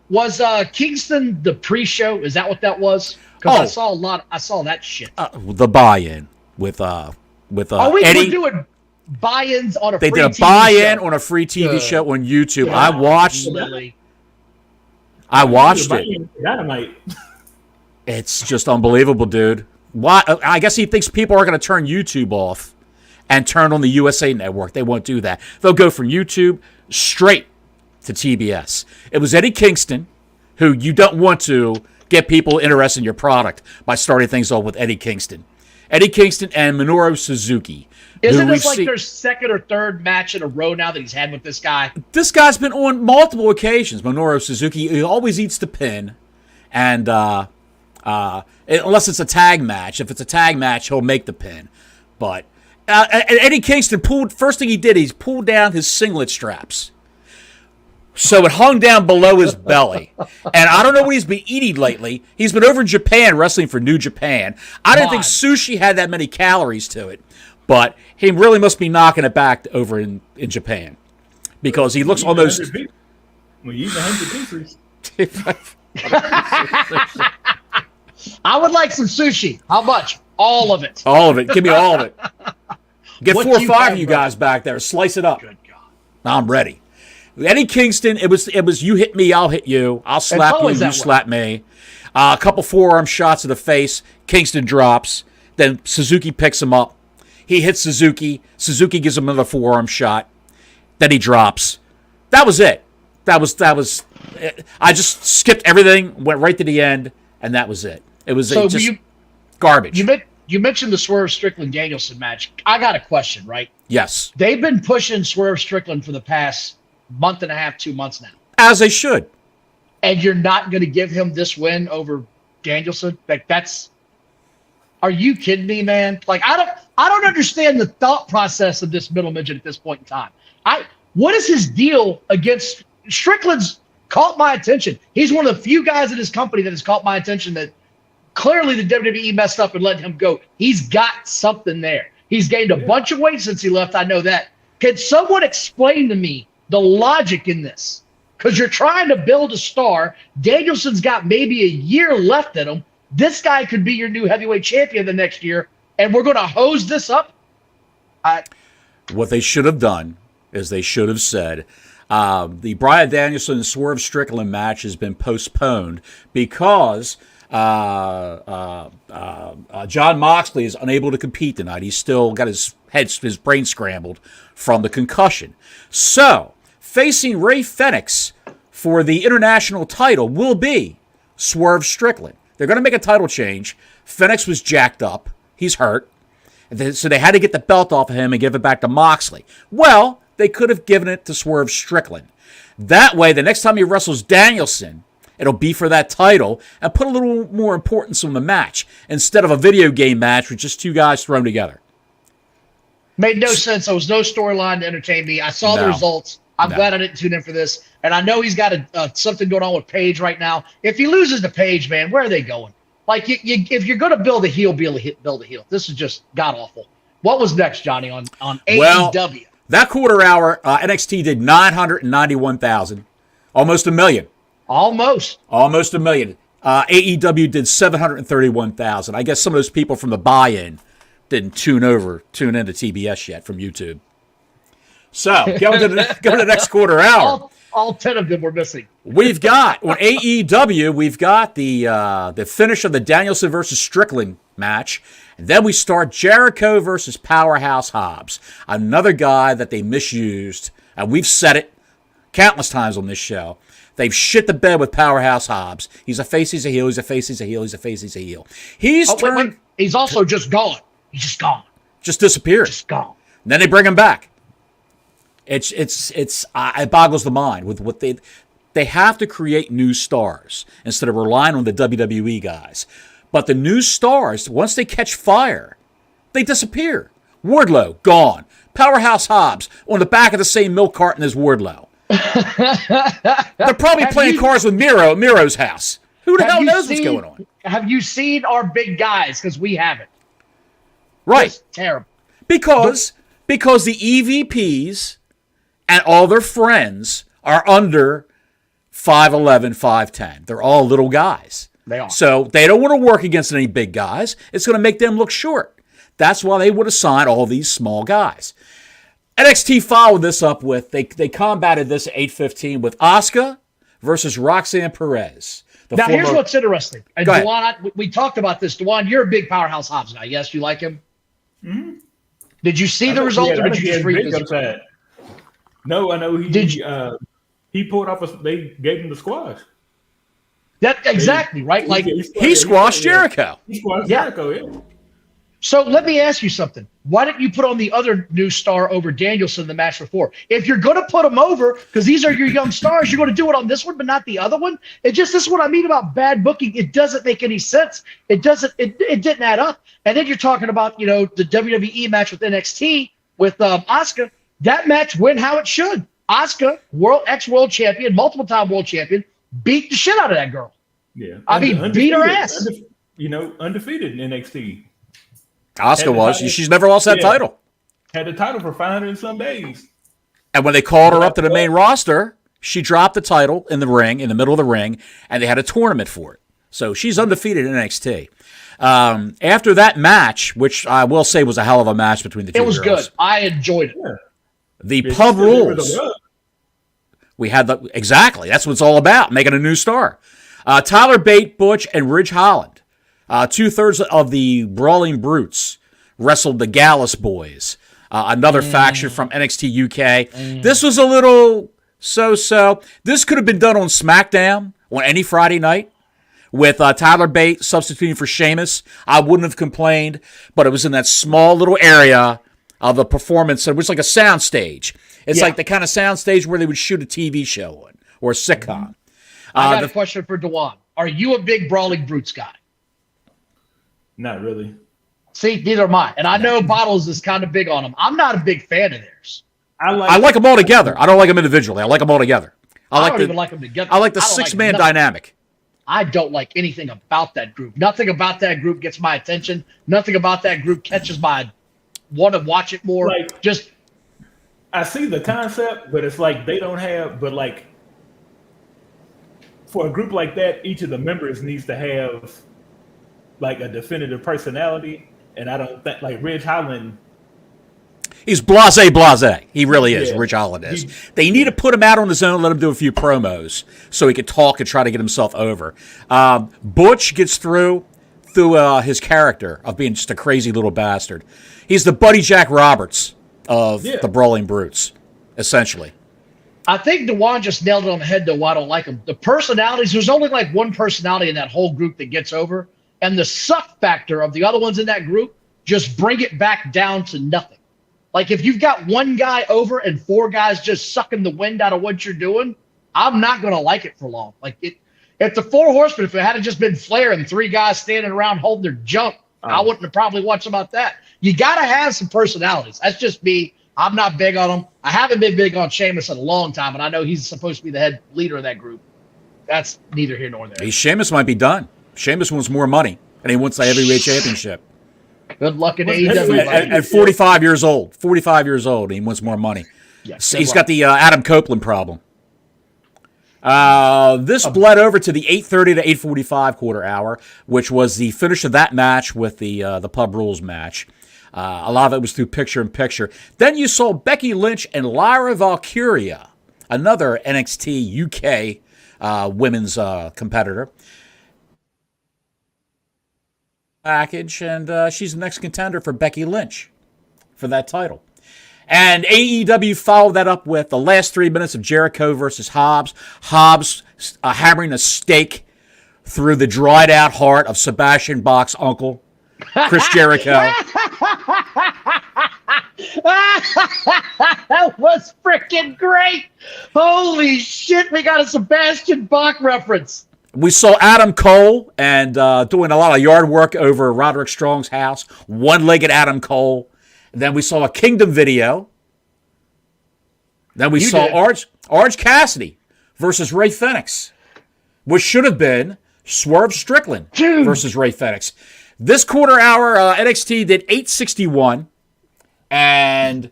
Was Kingston the pre-show? Is that what that was? Because I saw that shit. The buy-in with Eddie. We're doing buy-ins on a free TV show. They did a buy-in on a free TV show on YouTube. I watched it. Dynamite. It's just unbelievable, dude. Why? I guess he thinks people are going to turn YouTube off and turn on the USA Network. They won't do that. They'll go from YouTube straight to TBS. It was Eddie Kingston, who you don't want to get people interested in your product by starting things off with Eddie Kingston. Eddie Kingston and Minoru Suzuki. Isn't this like their second or third match in a row now that he's had with this guy? This guy's been on multiple occasions. Minoru Suzuki, he always eats the pin. And unless it's a tag match. If it's a tag match, he'll make the pin. But Eddie Kingston first thing he did, he pulled down his singlet straps. So it hung down below his belly. And I don't know what he's been eating lately. He's been over in Japan wrestling for New Japan. I didn't think sushi had that many calories to it. But he really must be knocking it back over in Japan. Because he looks almost... When you eat 100 pieces. I would like some sushi. How much? All of it. All of it. Give me all of it. Get What 4 or you 5 have, of you bro? guys back there. Slice it up. Good God. I'm ready. Eddie Kingston, it was you hit me, I'll hit you. I'll slap you, always you that way. slap me. A couple forearm shots to the face. Kingston drops. Then Suzuki picks him up. He hits Suzuki. Suzuki gives him another forearm shot. Then he drops. That was it. That was. I just skipped everything, went right to the end, and that was it. It was just garbage. You mentioned the Swerve Strickland Danielson match. I got a question, right? Yes. They've been pushing Swerve Strickland for the past month and a half, 2 months now. As they should. And you're not going to give him this win over Danielson? Like, that's... Are you kidding me, man? Like, I don't understand the thought process of this middle midget at this point in time. What is his deal against... Strickland's caught my attention. He's one of the few guys in his company that has caught my attention that clearly the WWE messed up and let him go. He's got something there. He's gained a bunch of weight since he left. I know that. Can someone explain to me the logic in this? Because you're trying to build a star. Danielson's got maybe a year left in him. This guy could be your new heavyweight champion the next year, and we're going to hose this up? What they should have done is they should have said, the Bryan Danielson and Swerve Strickland match has been postponed because John Moxley is unable to compete tonight. He's still got his brain scrambled from the concussion. So, facing Ray Fenix for the international title will be Swerve Strickland. They're going to make a title change. Fenix was jacked up. He's hurt. So they had to get the belt off of him and give it back to Moxley. Well, they could have given it to Swerve Strickland. That way, the next time he wrestles Danielson, it'll be for that title and put a little more importance on the match instead of a video game match with just two guys thrown together. Made no sense. There was no storyline to entertain me. I saw the results. I'm glad I didn't tune in for this. And I know he's got something going on with Paige right now. If he loses to Paige, man, where are they going? Like, if you're going to build a heel, build a heel. This is just god-awful. What was next, Johnny, on AEW? That quarter hour, NXT did 991,000. Almost a million. Almost a million. AEW did 731,000. I guess some of those people from the buy-in didn't tune into TBS yet from YouTube. So, going to the next quarter hour. All 10 of them were missing. We've got, on AEW, we've got the finish of the Danielson versus Strickland match. And then we start Jericho versus Powerhouse Hobbs. Another guy that they misused. And we've said it countless times on this show. They've shit the bed with Powerhouse Hobbs. He's a face, he's a heel, he's a face, he's a heel, he's a face, he's a heel. He's turned... Wait. He's also just gone. He's just gone. Just disappeared. Just gone. And then they bring him back. It boggles the mind with what they have to create new stars instead of relying on the WWE guys. But the new stars, once they catch fire, they disappear. Wardlow, gone. Powerhouse Hobbs on the back of the same milk carton as Wardlow. They're probably playing cards with Miro at Miro's house. Who the hell knows what's going on? Have you seen our big guys? Because we haven't. Right. It's terrible. Because the EVPs and all their friends are under 5'11", 5'10". They're all little guys. They are. So they don't want to work against any big guys. It's going to make them look short. That's why they would assign all these small guys. NXT followed this up with, they combated this at 8:15 with Asuka versus Roxanne Perez. Now, here's what's interesting. And Go ahead. Dewan, we talked about this. Dewan, you're a big Powerhouse Hobbs guy. Yes, you like him? Mm-hmm. Did you see the result, or did you just read this? No, I know he pulled off they gave him the squash. Exactly, right? Like he squashed Jericho. He squashed Jericho, yeah. So let me ask you something. Why didn't you put on the other new star over Danielson in the match before? If you're going to put them over, because these are your young stars, you're going to do it on this one, but not the other one? This is what I mean about bad booking. It doesn't make any sense. It didn't add up. And then you're talking about, the WWE match with NXT with Asuka. That match went how it should. Asuka, ex-world champion, multiple-time world champion, beat the shit out of that girl. Yeah. I mean, beat her ass. Undefeated in NXT. Asuka was. She's never lost that title. Had the title for 500 and some days. And when they called her up to the main roster, she dropped the title in the ring, in the middle of the ring, and they had a tournament for it. So she's undefeated in NXT. After that match, which I will say was a hell of a match between the two girls. It was good. I enjoyed it. Yeah. The Pub Rules. We had exactly. That's what it's all about, making a new star. Tyler Bate, Butch, and Ridge Holland. 2/3 of the Brawling Brutes wrestled the Gallus Boys, another faction from NXT UK. This was a little so-so. This could have been done on SmackDown on any Friday night with Tyler Bate substituting for Sheamus. I wouldn't have complained, but it was in that small little area of the performance. It was like a sound stage. It's like the kind of sound stage where they would shoot a TV show on or a sitcom. I got a question for Dewan. Are you a big Brawling Brutes guy? Not really. See, neither am I. And I know Bottles is kind of big on them. I'm not a big fan of theirs. I like them all together. I don't like them individually. I like them all together. I don't even like them together. I like the six-man dynamic. I don't like anything about that group. Nothing about that group gets my attention. Nothing about that group catches my want to watch it more. I see the concept, but it's like they don't have, but like for a group like that, each of the members needs to have like a definitive personality. And I don't think like Ridge Holland. He's blase. He really is. Yeah. Ridge Holland is. They need to put him out on his own, let him do a few promos so he could talk and try to get himself over. Butch gets through his character of being just a crazy little bastard. He's the Buddy Jack Roberts of the Brawling Brutes, essentially. I think Dewan just nailed it on the head, though, why I don't like him. The personalities, there's only like one personality in that whole group that gets over. And the suck factor of the other ones in that group just bring it back down to nothing. Like if you've got one guy over and four guys just sucking the wind out of what you're doing, I'm not going to like it for long. Like if the Four Horsemen, if it had just been Flair and three guys standing around holding their junk, I wouldn't have probably watched about that. You got to have some personalities. That's just me. I'm not big on them. I haven't been big on Sheamus in a long time, and I know he's supposed to be the head leader of that group. That's neither here nor there. Sheamus might be done. Sheamus wants more money, and he wants the heavyweight championship. Good luck in AEW. At 45 years old. 45 years old, he wants more money. Yes, he's got the Adam Copeland problem. This bled over to the 8:30 to 8:45 quarter hour, which was the finish of that match with the Pub Rules match. A lot of it was through picture-in-picture. Then you saw Becky Lynch and Lyra Valkyria, another NXT UK women's competitor. Package, and she's the next contender for Becky Lynch for that title. And AEW followed that up with the last 3 minutes of Jericho versus Hobbs. Hobbs hammering a stake through the dried out heart of Sebastian Bach's uncle, Chris Jericho. That was freaking great. Holy shit, we got a Sebastian Bach reference. We saw Adam Cole and doing a lot of yard work over Roderick Strong's house. One-legged Adam Cole. Then we saw a Kingdom video. Then we saw Orange Cassidy versus Ray Fenix, which should have been Swerve Strickland versus Ray Fenix. This quarter hour, NXT did 861, and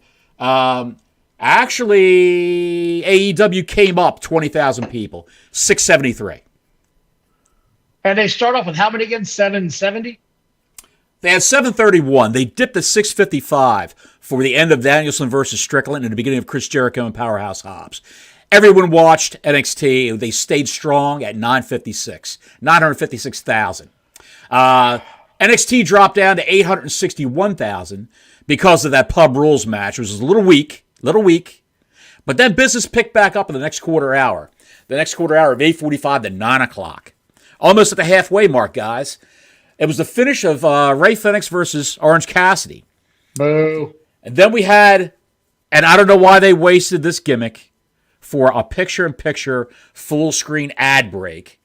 actually AEW came up 20,000 people, 673. And they start off with how many again? 770? They had 731. They dipped at 655 for the end of Danielson versus Strickland and the beginning of Chris Jericho and Powerhouse Hobbs. Everyone watched NXT. They stayed strong at 956,000. NXT dropped down to 861,000 because of that Pub Rules match, which was a little weak. But then business picked back up in the next quarter hour. The next quarter hour of 8:45 to 9 o'clock. Almost at the halfway mark, guys. It was the finish of Ray Fenix versus Orange Cassidy. Boo. And then we had, and I don't know why they wasted this gimmick for a picture-in-picture full-screen ad break,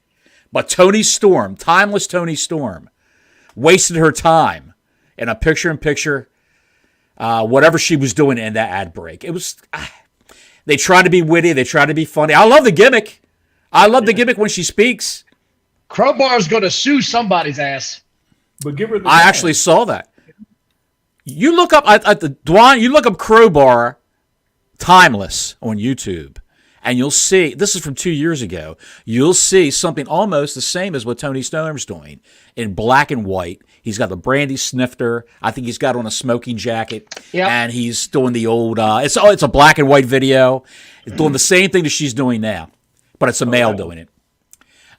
but Toni Storm, timeless Toni Storm, wasted her time in a picture-in-picture, whatever she was doing in that ad break. It was, They try to be witty. They try to be funny. I love the gimmick. I love the gimmick when she speaks. Crowbar's going to sue somebody's ass. But give her the I time. actually saw that. You look up at the Dwan. You look up Crowbar Timeless on YouTube, and you'll see. This is from 2 years ago. You'll see something almost the same as what Tony Storm's doing in black and white. He's got the brandy snifter. I think he's got on a smoking jacket, and he's doing the old. It's a black and white video. It's doing the same thing that she's doing now, but it's a male doing it.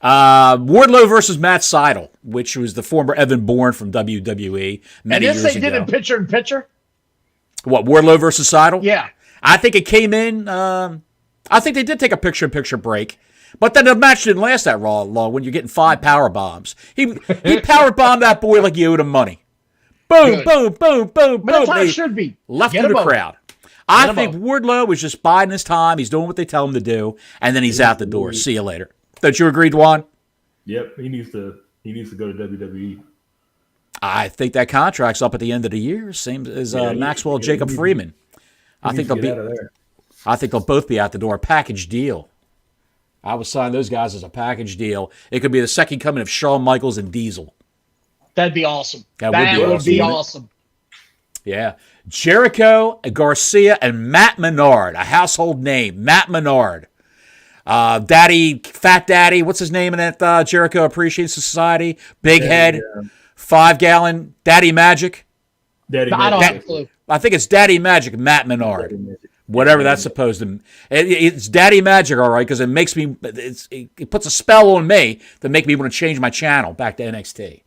Wardlow versus Matt Seidel, which was the former Evan Bourne from WWE many years ago. And this they did in picture-in-picture? What, Wardlow versus Seidel? Yeah. I think it came in, I think they did take a picture-in-picture break, but then the match didn't last that long when you're getting 5 power bombs. He power bombed that boy like you owed him money. Boom, boom, boom, boom, But that's boom. how it should be. Left Get through the him over. crowd. I think Wardlow was just biding his time. He's doing what they tell him to do, and then he's out the door. See you later. Don't you agree, Dwan? Yep, he needs to go to WWE. I think that contract's up at the end of the year, same as Maxwell Jacob Freeman. I think they'll both be out the door. Package deal. I would sign those guys as a package deal. It could be the second coming of Shawn Michaels and Diesel. That'd be awesome. That would be awesome. Yeah. Jericho, Garcia, and Matt Menard, a household name. Matt Menard. Fat Daddy, what's his name in that Jericho Appreciation Society? Big head, 5-gallon, Daddy Magic. I don't have a clue. I think it's Daddy Magic, Matt Menard. Whatever that's supposed to mean. It's Daddy Magic, all right, because it makes me, it puts a spell on me to make me want to change my channel back to NXT.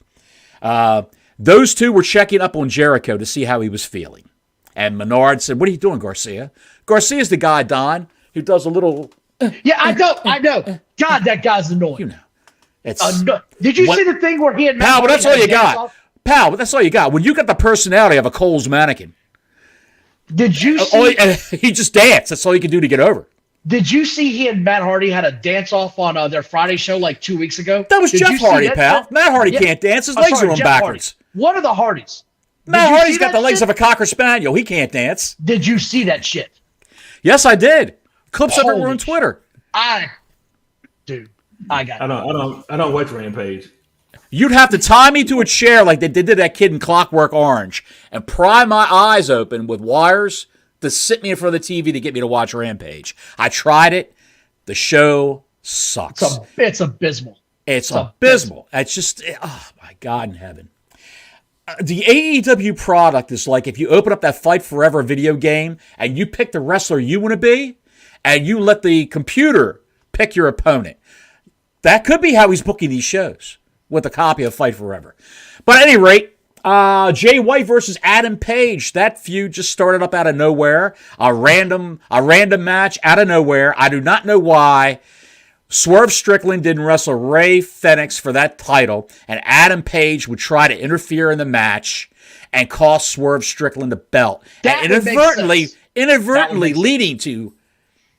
Those two were checking up on Jericho to see how he was feeling. And Menard said, "What are you doing, Garcia?" Garcia's the guy, Don, who does a little... Yeah, I know. God, that guy's annoying. You know. It's Did you see the thing where he had Pal, but that's all you got. Pal, but that's all you got. When you got the personality of a Cole's mannequin. Did you see? He just danced. That's all he could do to get over. Did you see he and Matt Hardy had a dance-off on their Friday show like 2 weeks ago? That was Jeff Hardy, pal. Matt Hardy can't dance. His legs are on backwards. One of the Hardys. Matt Hardy's got the legs of a Cocker Spaniel. He can't dance. Did you see that shit? Yes, I did. Clips of it were on Twitter. I got it. I don't watch Rampage. You'd have to tie me to a chair like they did to that kid in Clockwork Orange and pry my eyes open with wires to sit me in front of the TV to get me to watch Rampage. I tried it. The show sucks. It's abysmal. It's abysmal. It's just, oh my God in heaven. The AEW product is like if you open up that Fight Forever video game and you pick the wrestler you want to be and you let the computer pick your opponent. That could be how he's booking these shows with a copy of Fight Forever. But at any rate, Jay White versus Adam Page. That feud just started up out of nowhere. A random match out of nowhere. I do not know why. Swerve Strickland didn't wrestle Ray Fenix for that title, and Adam Page would try to interfere in the match and cost Swerve Strickland the belt. That and inadvertently leading to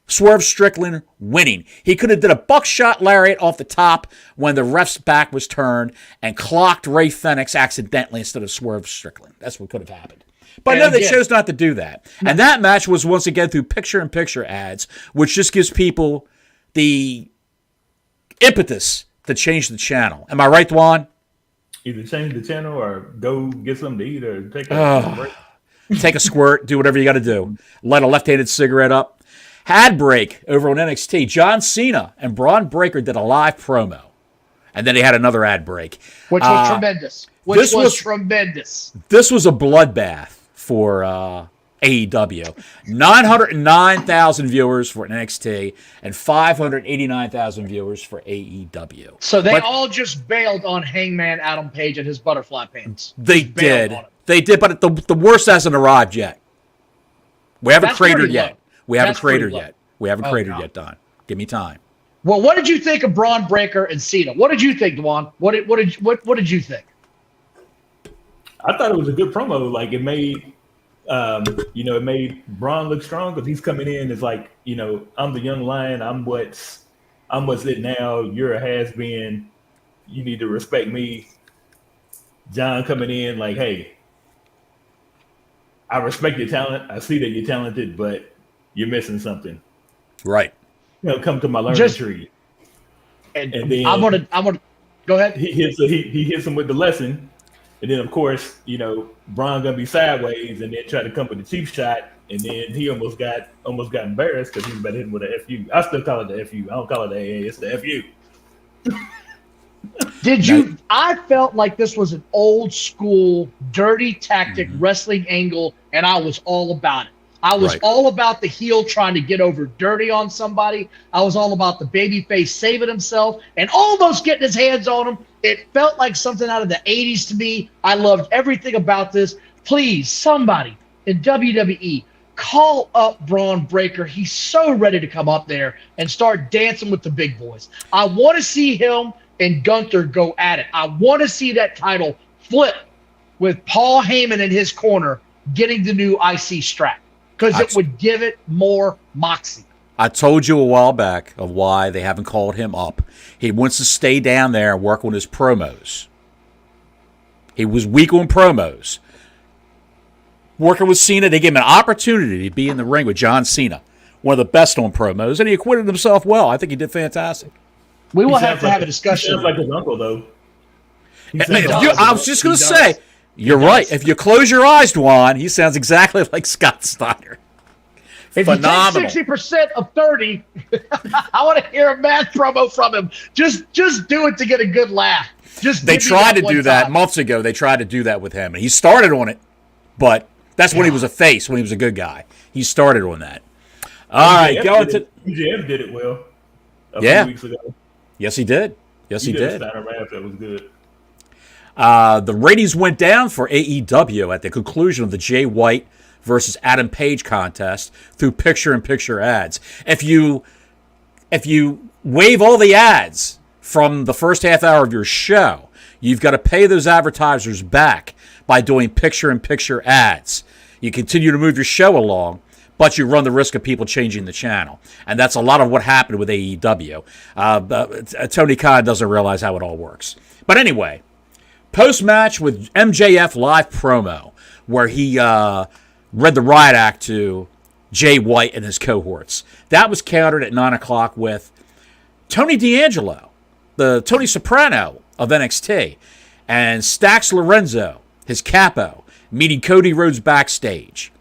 Swerve Strickland winning. He could have did a buckshot lariat off the top when the ref's back was turned and clocked Ray Fenix accidentally instead of Swerve Strickland. That's what could have happened. But no, they chose not to do that. No. And that match was once again through picture-in-picture ads, which just gives people the impetus to change the channel. Am I right, Dwan? Either change the channel or go get something to eat or take a break. Take a squirt, do whatever you got to do. Light a left-handed cigarette up. Ad break over on NXT. John Cena and Braun Breaker did a live promo. And then they had another ad break. Which was tremendous. This was tremendous. This was a bloodbath for AEW. 909,000 viewers for NXT and 589,000 viewers for AEW. So they all just bailed on Hangman Adam Page and his butterfly pants. They did. They did, but the worst hasn't arrived yet. We haven't cratered yet. We haven't cratered yet. We haven't cratered yet, Don. Give me time. Well, what did you think of Braun Breaker and Cena? What did you think, Dwan? What did you think? I thought it was a good promo. Like it made, it made Braun look strong because he's coming in as like, I'm the young lion. I'm what's it now. You're a has-been. You need to respect me. John coming in like, hey, I respect your talent. I see that you're talented, but you're missing something. Right. Come to my learning Just- tree. And then I'm gonna go ahead. he hits him with the lesson, and then of course Braun gonna be sideways, and then try to come with the cheap shot, and then he almost got embarrassed because he was about to hit him with a FU. I still call it the FU. I don't call it the AA. It's the FU. Did you? I felt like this was an old school, dirty tactic wrestling angle, and I was all about it. I was all about the heel trying to get over dirty on somebody. I was all about the babyface saving himself and almost getting his hands on him. It felt like something out of the 80s to me. I loved everything about this. Please, somebody in WWE, call up Braun Breaker. He's so ready to come up there and start dancing with the big boys. I want to see him and Gunther go at it. I want to see that title flip with Paul Heyman in his corner getting the new IC strap because it would give it more moxie. I told you a while back of why they haven't called him up. He wants to stay down there and work on his promos. He was weak on promos. Working with Cena, they gave him an opportunity to be in the ring with John Cena, one of the best on promos, and he acquitted himself well. I think he did fantastic. We will have to have a discussion. He sounds like his uncle, though. I was just going to say, you're right. If you close your eyes, Dwan, he sounds exactly like Scott Steiner. If Phenomenal. you take 60% of 30, I want to hear a math promo from him. Just do it to get a good laugh. They tried to do that months ago. They tried to do that with him, and he started on it, but that's when he was a face, when he was a good guy. He started on that. All right, going to MJF did it well. A few weeks ago. Yes, he did. Yes, he did. Steiner rap that was good. The ratings went down for AEW at the conclusion of the Jay White versus Adam Page contest through picture-in-picture ads. If you waive all the ads from the first half hour of your show, you've got to pay those advertisers back by doing picture-in-picture ads. You continue to move your show along, but you run the risk of people changing the channel. And that's a lot of what happened with AEW. Tony Khan doesn't realize how it all works. But anyway, post-match with MJF live promo, where he read the riot act to Jay White and his cohorts. That was countered at 9 o'clock with Tony D'Angelo, the Tony Soprano of NXT, and Stax Lorenzo, his capo, meeting Cody Rhodes backstage.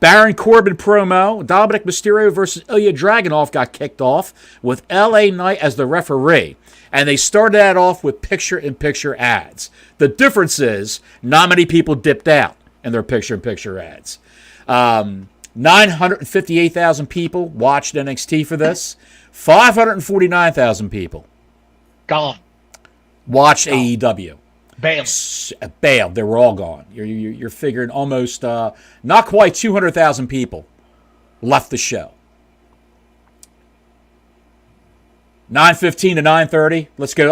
Baron Corbin promo, Dominic Mysterio versus Ilya Dragunov got kicked off with LA Knight as the referee. And they started that off with picture-in-picture ads. The difference is not many people dipped out in their picture-in-picture ads. 958,000 people watched NXT for this. 549,000 people gone. Watched AEW. Bailed. They were all gone. You're figuring almost not quite 200,000 people left the show. 9:15 to 9:30. Let's go.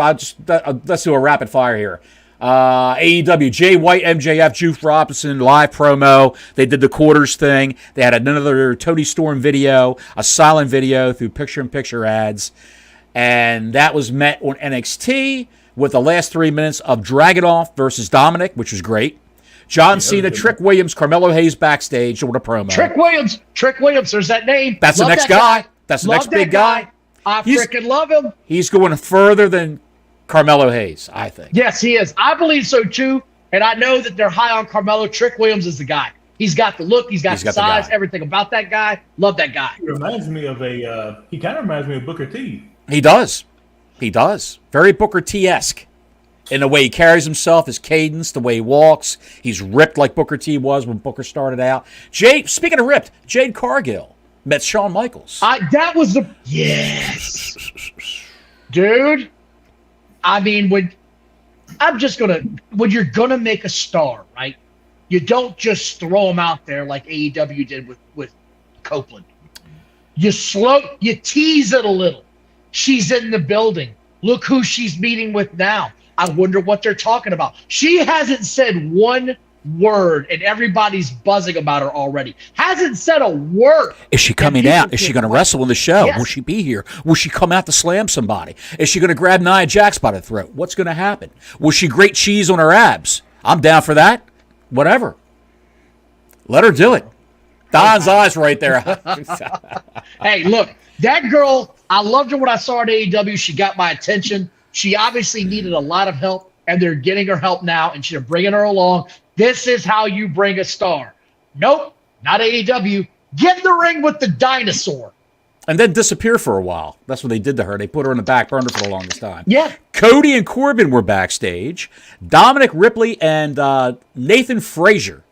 Let's do a rapid fire here. AEW, Jay White, MJF, Juice Robinson, live promo. They did the quarters thing. They had another Tony Storm video, a silent video through picture-in-picture ads. And that was met on NXT with the last 3 minutes of Dragunov versus Dominic, which was great. John Cena, Trick Williams, Carmelo Hayes backstage doing a promo. Trick Williams, there's that name. That's the next guy. That's the next big guy. I freaking love him. He's going further than Carmelo Hayes, I think. Yes, he is. I believe so, too. And I know that they're high on Carmelo. Trick Williams is the guy. He's got the look. He's got the size, everything about that guy. Love that guy. He reminds me of he kind of reminds me of Booker T. He does. Very Booker T-esque in the way he carries himself, his cadence, the way he walks. He's ripped like Booker T was when Booker started out. Speaking of ripped, Jade Cargill met Shawn Michaels. That was the... Yes. Dude, I mean, when you're going to make a star, right? You don't just throw them out there like AEW did with Copeland. You tease it a little. She's in the building. Look who she's meeting with now. I wonder what they're talking about. She hasn't said one word, and everybody's buzzing about her already. Hasn't said a word. Is she coming out? Is she going to wrestle in the show? Yes. Will she be here? Will she come out to slam somebody? Is she going to grab Nia Jax by the throat? What's going to happen? Will she grate cheese on her abs? I'm down for that. Whatever. Let her do it. Don's eyes right there. Hey, look, that girl, I loved her when I saw her at AEW. She got my attention. She obviously needed a lot of help, and they're getting her help now, and they're bringing her along. This is how you bring a star. Nope, not AEW. Get in the ring with the dinosaur. And then disappear for a while. That's what they did to her. They put her in the back burner for the longest time. Yeah. Cody and Corbin were backstage. Dominic Ripley and Nathan Frazier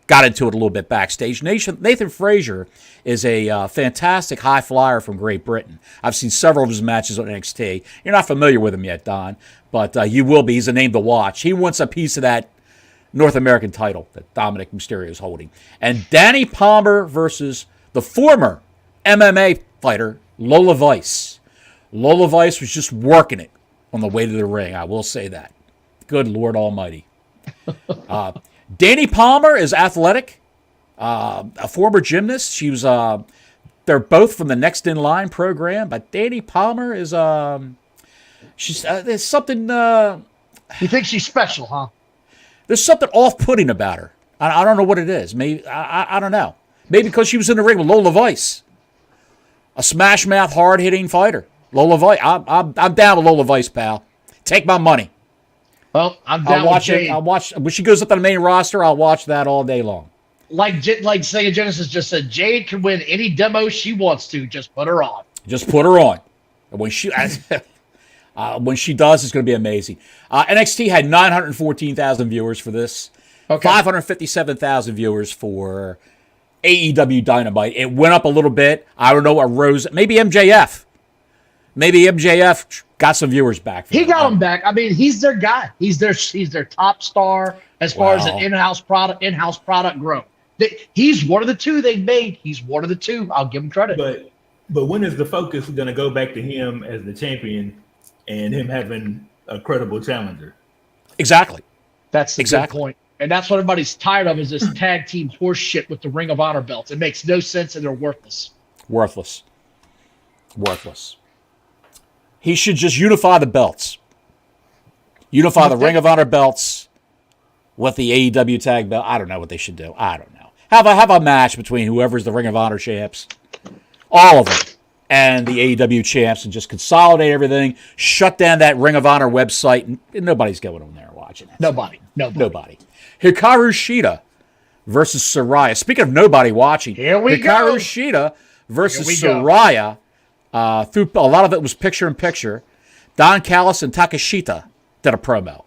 got into it a little bit backstage. Nathan Frazier is a fantastic high flyer from Great Britain. I've seen several of his matches on NXT. You're not familiar with him yet, Don, but you will be. He's a name to watch. He wants a piece of that North American title that Dominic Mysterio is holding. And Danny Palmer versus the former MMA fighter, Lola Vice. Lola Vice was just working it on the way to the ring. I will say that. Good Lord Almighty. Danny Palmer is athletic, a former gymnast. She was. They're both from the Next in Line program, but Danny Palmer is. She's. There's something. You think she's special, huh? There's something off-putting about her. I don't know what it is. Maybe I don't know. Maybe because she was in the ring with Lola Vice, a smash mouth, hard-hitting fighter. Lola Vice. I'm down with Lola Vice, pal. Take my money. Well, I'm down with Jade. I'll watch when she goes up on the main roster. I'll watch that all day long. Like Sega Genesis just said, Jade can win any demo she wants to. Just put her on. Just put her on. And when she when she does, it's going to be amazing. NXT had 914,000 viewers for this. Okay. 557,000 viewers for AEW Dynamite. It went up a little bit. I don't know what rose. Maybe MJF. Maybe MJF got some viewers back. He got them back. I mean, he's their guy. He's their top star as far as an in-house product growth. He's one of the two they made. He's one of the two. I'll give him credit. But when is the focus going to go back to him as the champion and him having a credible challenger? Exactly. That's the good point. And that's what everybody's tired of, is this tag team horse shit with the Ring of Honor belts. It makes no sense, and they're worthless. Worthless. He should just unify the belts. Unify the Ring of Honor belts with the AEW tag belt. I don't know what they should do. I don't know. Have a match between whoever's the Ring of Honor champs, all of them, and the AEW champs, and just consolidate everything. Shut down that Ring of Honor website, and nobody's going on there watching it. Nobody. Hikaru Shida versus Saraya. Speaking of nobody watching, Hikaru Shida versus Saraya. Through a lot of it was picture-in-picture. Don Callis and Takashita did a promo.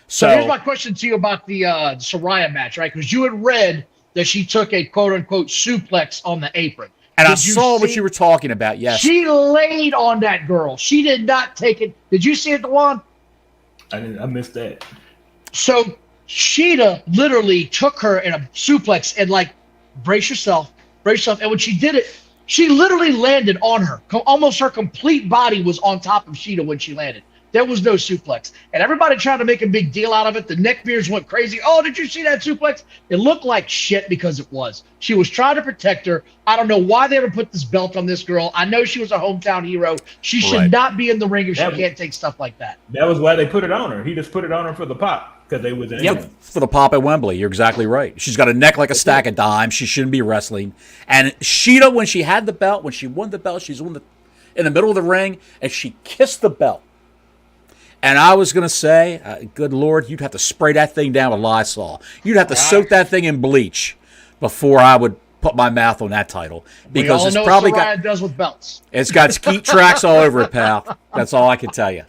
So here's my question to you about the Saraya match, right? Because you had read that she took a quote-unquote suplex on the apron. And I saw what you were talking about, yes. She laid on that girl. She did not take it. Did you see it, DeJuan? I missed that. So Shida literally took her in a suplex and brace yourself. And when she did it, she literally landed on her. Almost her complete body was on top of Shida when she landed. There was no suplex. And everybody tried to make a big deal out of it. The neckbeards went crazy. Oh, did you see that suplex? It looked like shit because it was. She was trying to protect her. I don't know why they ever put this belt on this girl. I know she was a hometown hero. She should not be in the ring if she can't take stuff like that. That was why they put it on her. He just put it on her for the pop because they was in England. For the pop at Wembley. You're exactly right. She's got a neck like a stack of dimes. She shouldn't be wrestling. And Shida, when she had the belt, when she won the belt, she's in the middle of the ring, and she kissed the belt. And I was going to say, good Lord, you'd have to spray that thing down with Lysol. You'd have to soak that thing in bleach before I would put my mouth on that title. Because it's probably what does with belts. It's got skeet tracks all over it, pal. That's all I can tell you.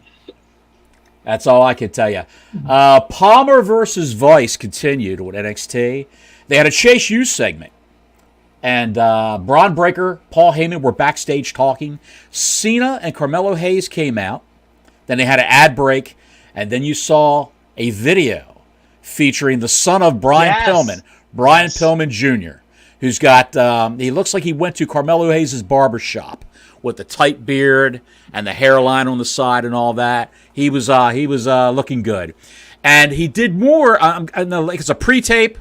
Palmer versus Vice continued with NXT. They had a Chase U segment. And Braun Breaker, Paul Heyman were backstage talking. Cena and Carmelo Hayes came out. Then they had an ad break, and then you saw a video featuring the son of Brian Pillman, Pillman Jr., who's got, he looks like he went to Carmelo Hayes' barbershop with the tight beard and the hairline on the side and all that. He was looking good. And he did more, it's a pre-tape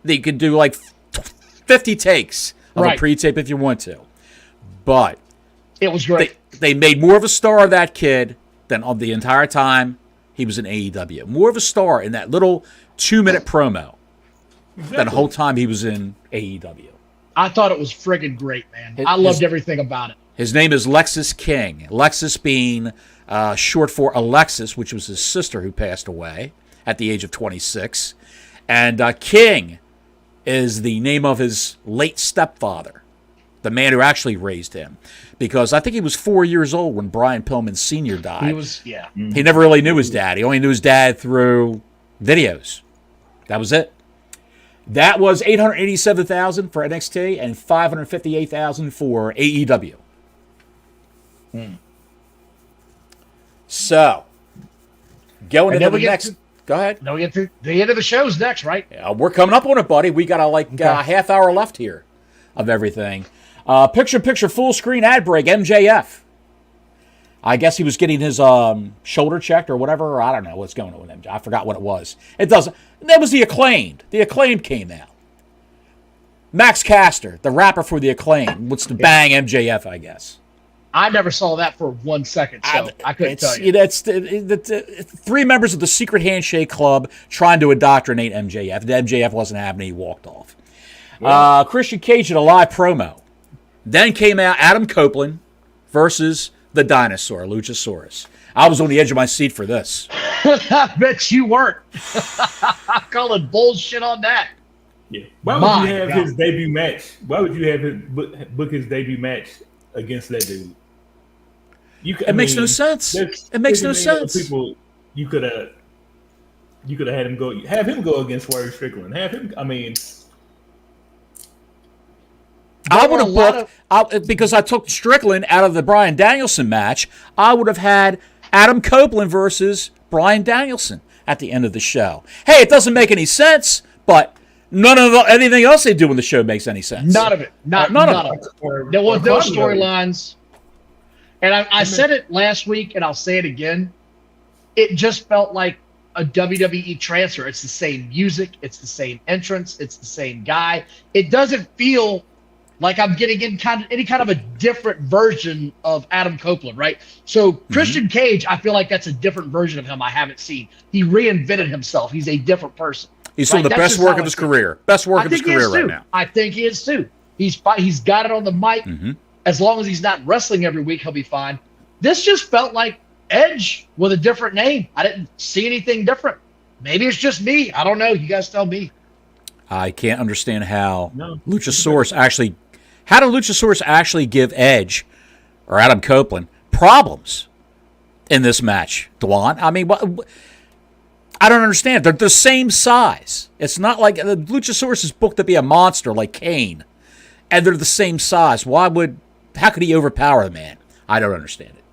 that you could do 50 takes of a pre-tape if you want to. But it was great. They made more of a star of that kid than of the entire time he was in AEW. More of a star in that little 2-minute promo than the whole time he was in AEW. I thought it was friggin' great, man. I loved everything about it. His name is Lexis King. Lexis being short for Alexis, which was his sister who passed away at the age of 26. And King is the name of his late stepfather, the man who actually raised him. Because I think he was 4 years old when Brian Pillman Sr. died. He was, yeah. He never really knew his dad. He only knew his dad through videos. That was it. That was $887,000 for NXT and $558,000 for AEW. So, going into the next. Go ahead. Now we get to the end of the shows next, right? Yeah, we're coming up on it, buddy. We got a half hour left here of everything. Picture full screen ad break. MJF. I guess he was getting his shoulder checked or whatever. Or I don't know what's going on with him. I forgot what it was. It doesn't. That was the Acclaimed. The Acclaimed came out. Max Caster, the rapper for the Acclaimed, wants to bang MJF, I guess. I never saw that for 1 second, so I couldn't tell you. That's three members of the Secret Handshake Club trying to indoctrinate MJF. The MJF wasn't having it. He walked off. Yeah. Christian Cage did a live promo. Then came out Adam Copeland versus the Dinosaur, Luchasaurus. I was on the edge of my seat for this. I bet you weren't. I'm calling bullshit on that. Yeah. Why would you have his debut match? Why would you have him book his debut match against that dude? It makes no sense. It makes no sense. People, you could have had him go. Have him go against Swerve Strickland. Have him. I mean, I would have booked because I took Strickland out of the Bryan Danielson match. I would have had Adam Copeland versus Bryan Danielson at the end of the show. Hey, it doesn't make any sense, but none of anything else they do in the show makes any sense. None of it. None of it. There was no storylines. And I said it last week, and I'll say it again. It just felt like a WWE transfer. It's the same music. It's the same entrance. It's the same guy. It doesn't feel like I'm getting any kind of a different version of Adam Copeland, right? So Christian Cage, I feel like that's a different version of him I haven't seen. He reinvented himself. He's a different person. He's doing the best work of his career. Best work of his career right now. I think he is too. He's got it on the mic. As long as he's not wrestling every week, he'll be fine. This just felt like Edge with a different name. I didn't see anything different. Maybe it's just me. I don't know. You guys tell me. I can't understand how Luchasaurus actually. How did Luchasaurus actually give Edge or Adam Copeland problems in this match, Dwan? I mean, I don't understand. They're the same size. It's not like Luchasaurus is booked to be a monster like Kane, and they're the same size. How could he overpower the man? I don't understand it.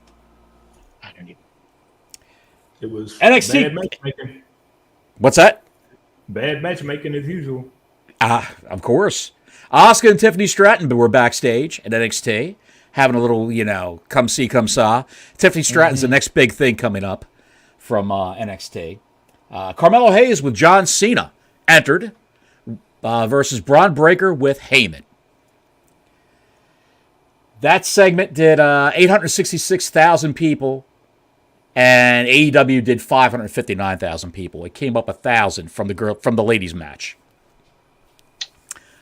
I don't either. It was NXT. Bad matchmaking. What's that? Bad matchmaking as usual. Of course. Asuka and Tiffany Stratton were backstage at NXT, having a little, come see, come saw. Tiffany Stratton's the next big thing coming up from NXT. Carmelo Hayes with John Cena entered versus Braun Breaker with Heyman. That segment did 866,000 people, and AEW did 559,000 people. It came up 1,000 from the ladies' match.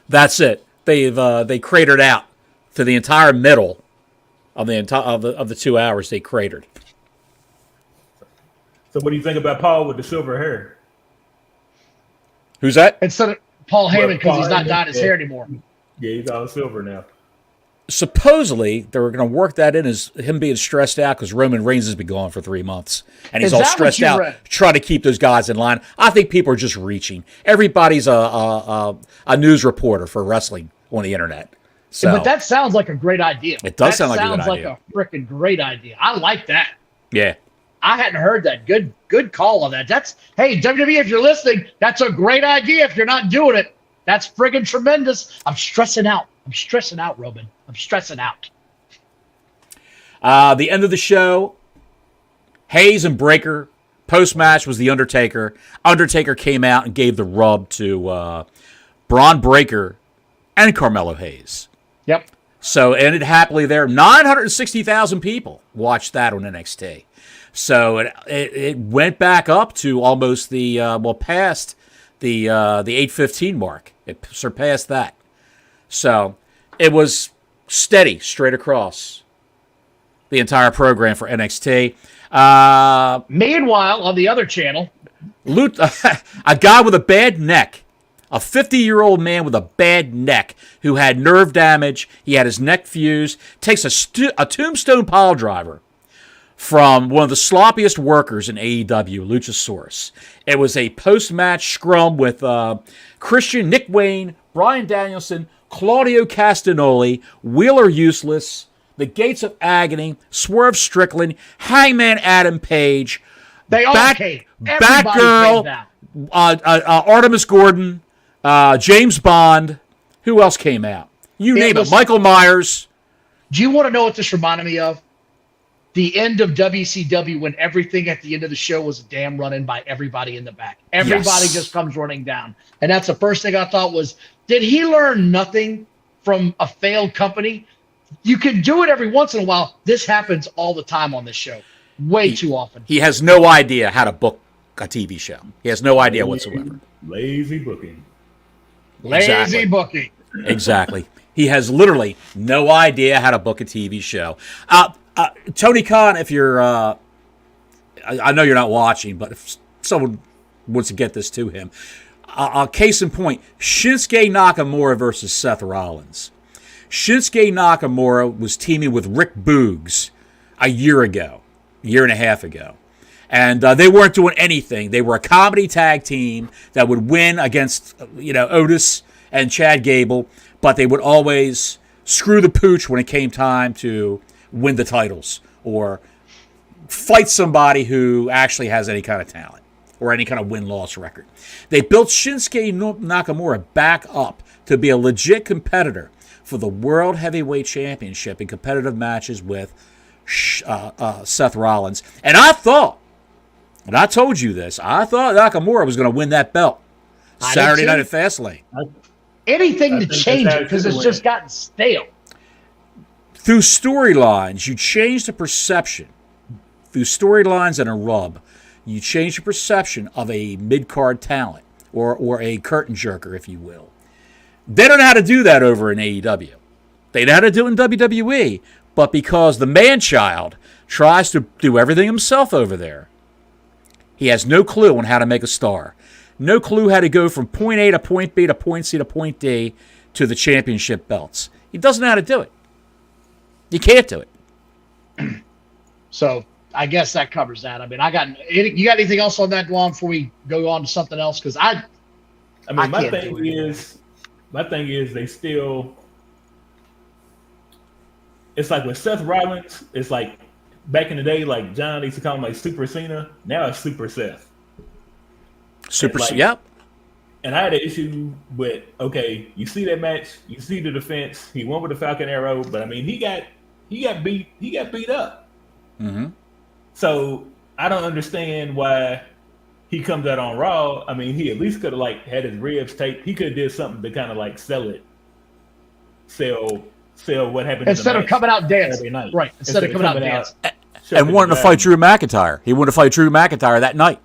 That's it. They cratered out to the entire middle of the 2 hours. They cratered. So, what do you think about Paul with the silver hair? Who's that? Instead of Paul Heyman, because he's not dyed his hair anymore. Yeah, he's all silver now. Supposedly, they were going to work that in as him being stressed out because Roman Reigns has been gone for 3 months. And he's all stressed out trying to keep those guys in line. I think people are just reaching. Everybody's a news reporter for wrestling on the internet. So, but that sounds like a great idea. It does sound like a good idea. That sounds like a freaking great idea. I like that. Yeah. I hadn't heard that. Good call on that. Hey, WWE, if you're listening, that's a great idea. If you're not doing it, that's friggin' tremendous. I'm stressing out, Robin. I'm stressing out. The end of the show, Hayes and Breaker. Post-match was The Undertaker. Undertaker came out and gave the rub to Braun Breaker and Carmelo Hayes. Yep. So it ended happily there. 960,000 people watched that on NXT. So it went back up to almost past the 815 mark. It surpassed that. So it was steady straight across the entire program for NXT. Meanwhile, on the other channel, A guy with a bad neck, a 50-year-old man with a bad neck who had nerve damage. He had his neck fused. Takes a tombstone pile driver from one of the sloppiest workers in AEW, Luchasaurus. It was a post-match scrum with Christian, Nick Wayne, Bryan Danielson, Claudio Castagnoli, Wheeler Useless, The Gates of Agony, Swerve Strickland, Hangman Adam Page, they all came. Everybody Batgirl, came out. Artemis Gordon, James Bond. Who else came out? You name it. Michael Myers. Do you want to know what this reminded me of? The end of WCW, when everything at the end of the show was a damn run-in by everybody in the back. Everybody just comes running down. And that's the first thing I thought was, did he learn nothing from a failed company? You can do it every once in a while. This happens all the time on this show. Way too often. He has no idea how to book a TV show. He has no idea whatsoever. Lazy booking. Lazy booking. Exactly. He has literally no idea how to book a TV show. Tony Khan, if you're, I know you're not watching, but if someone wants to get this to him, case in point, Shinsuke Nakamura versus Seth Rollins. Shinsuke Nakamura was teaming with Rick Boogs a year and a half ago. And they weren't doing anything. They were a comedy tag team that would win against, Otis and Chad Gable, but they would always screw the pooch when it came time to win the titles or fight somebody who actually has any kind of talent or any kind of win-loss record. They built Shinsuke Nakamura back up to be a legit competitor for the World Heavyweight Championship in competitive matches with Seth Rollins. And I thought, and I told you this, I thought Nakamura was going to win that belt Saturday night at Fastlane. Anything to change it, because it's just gotten stale. Through storylines, you change the perception. Through storylines and a rub, you change the perception of a mid-card talent or a curtain jerker, if you will. They don't know how to do that over in AEW. They know how to do it in WWE, but because the man-child tries to do everything himself over there, he has no clue on how to make a star. No clue how to go from point A to point B to point C to point D to the championship belts. He doesn't know how to do it. You can't do it. So I guess that covers that. I mean, you got anything else on that, Dwan, before we go on to something else? Because my thing is they still. It's like with Seth Rollins, it's like back in the day, like John used to call him like Super Cena. Now it's Super Seth. Yep. And I had an issue with, okay, you see that match, you see the defense. He won with the Falcon Arrow, but I mean, he got beat up. Mm-hmm. So I don't understand why he comes out on Raw. I mean, he at least could have had his ribs taped. He could have did something to kind of sell what happened instead of coming out dancing. Right. Instead of coming out dancing. And wanting to fight Drew McIntyre. He wanted to fight Drew McIntyre that night.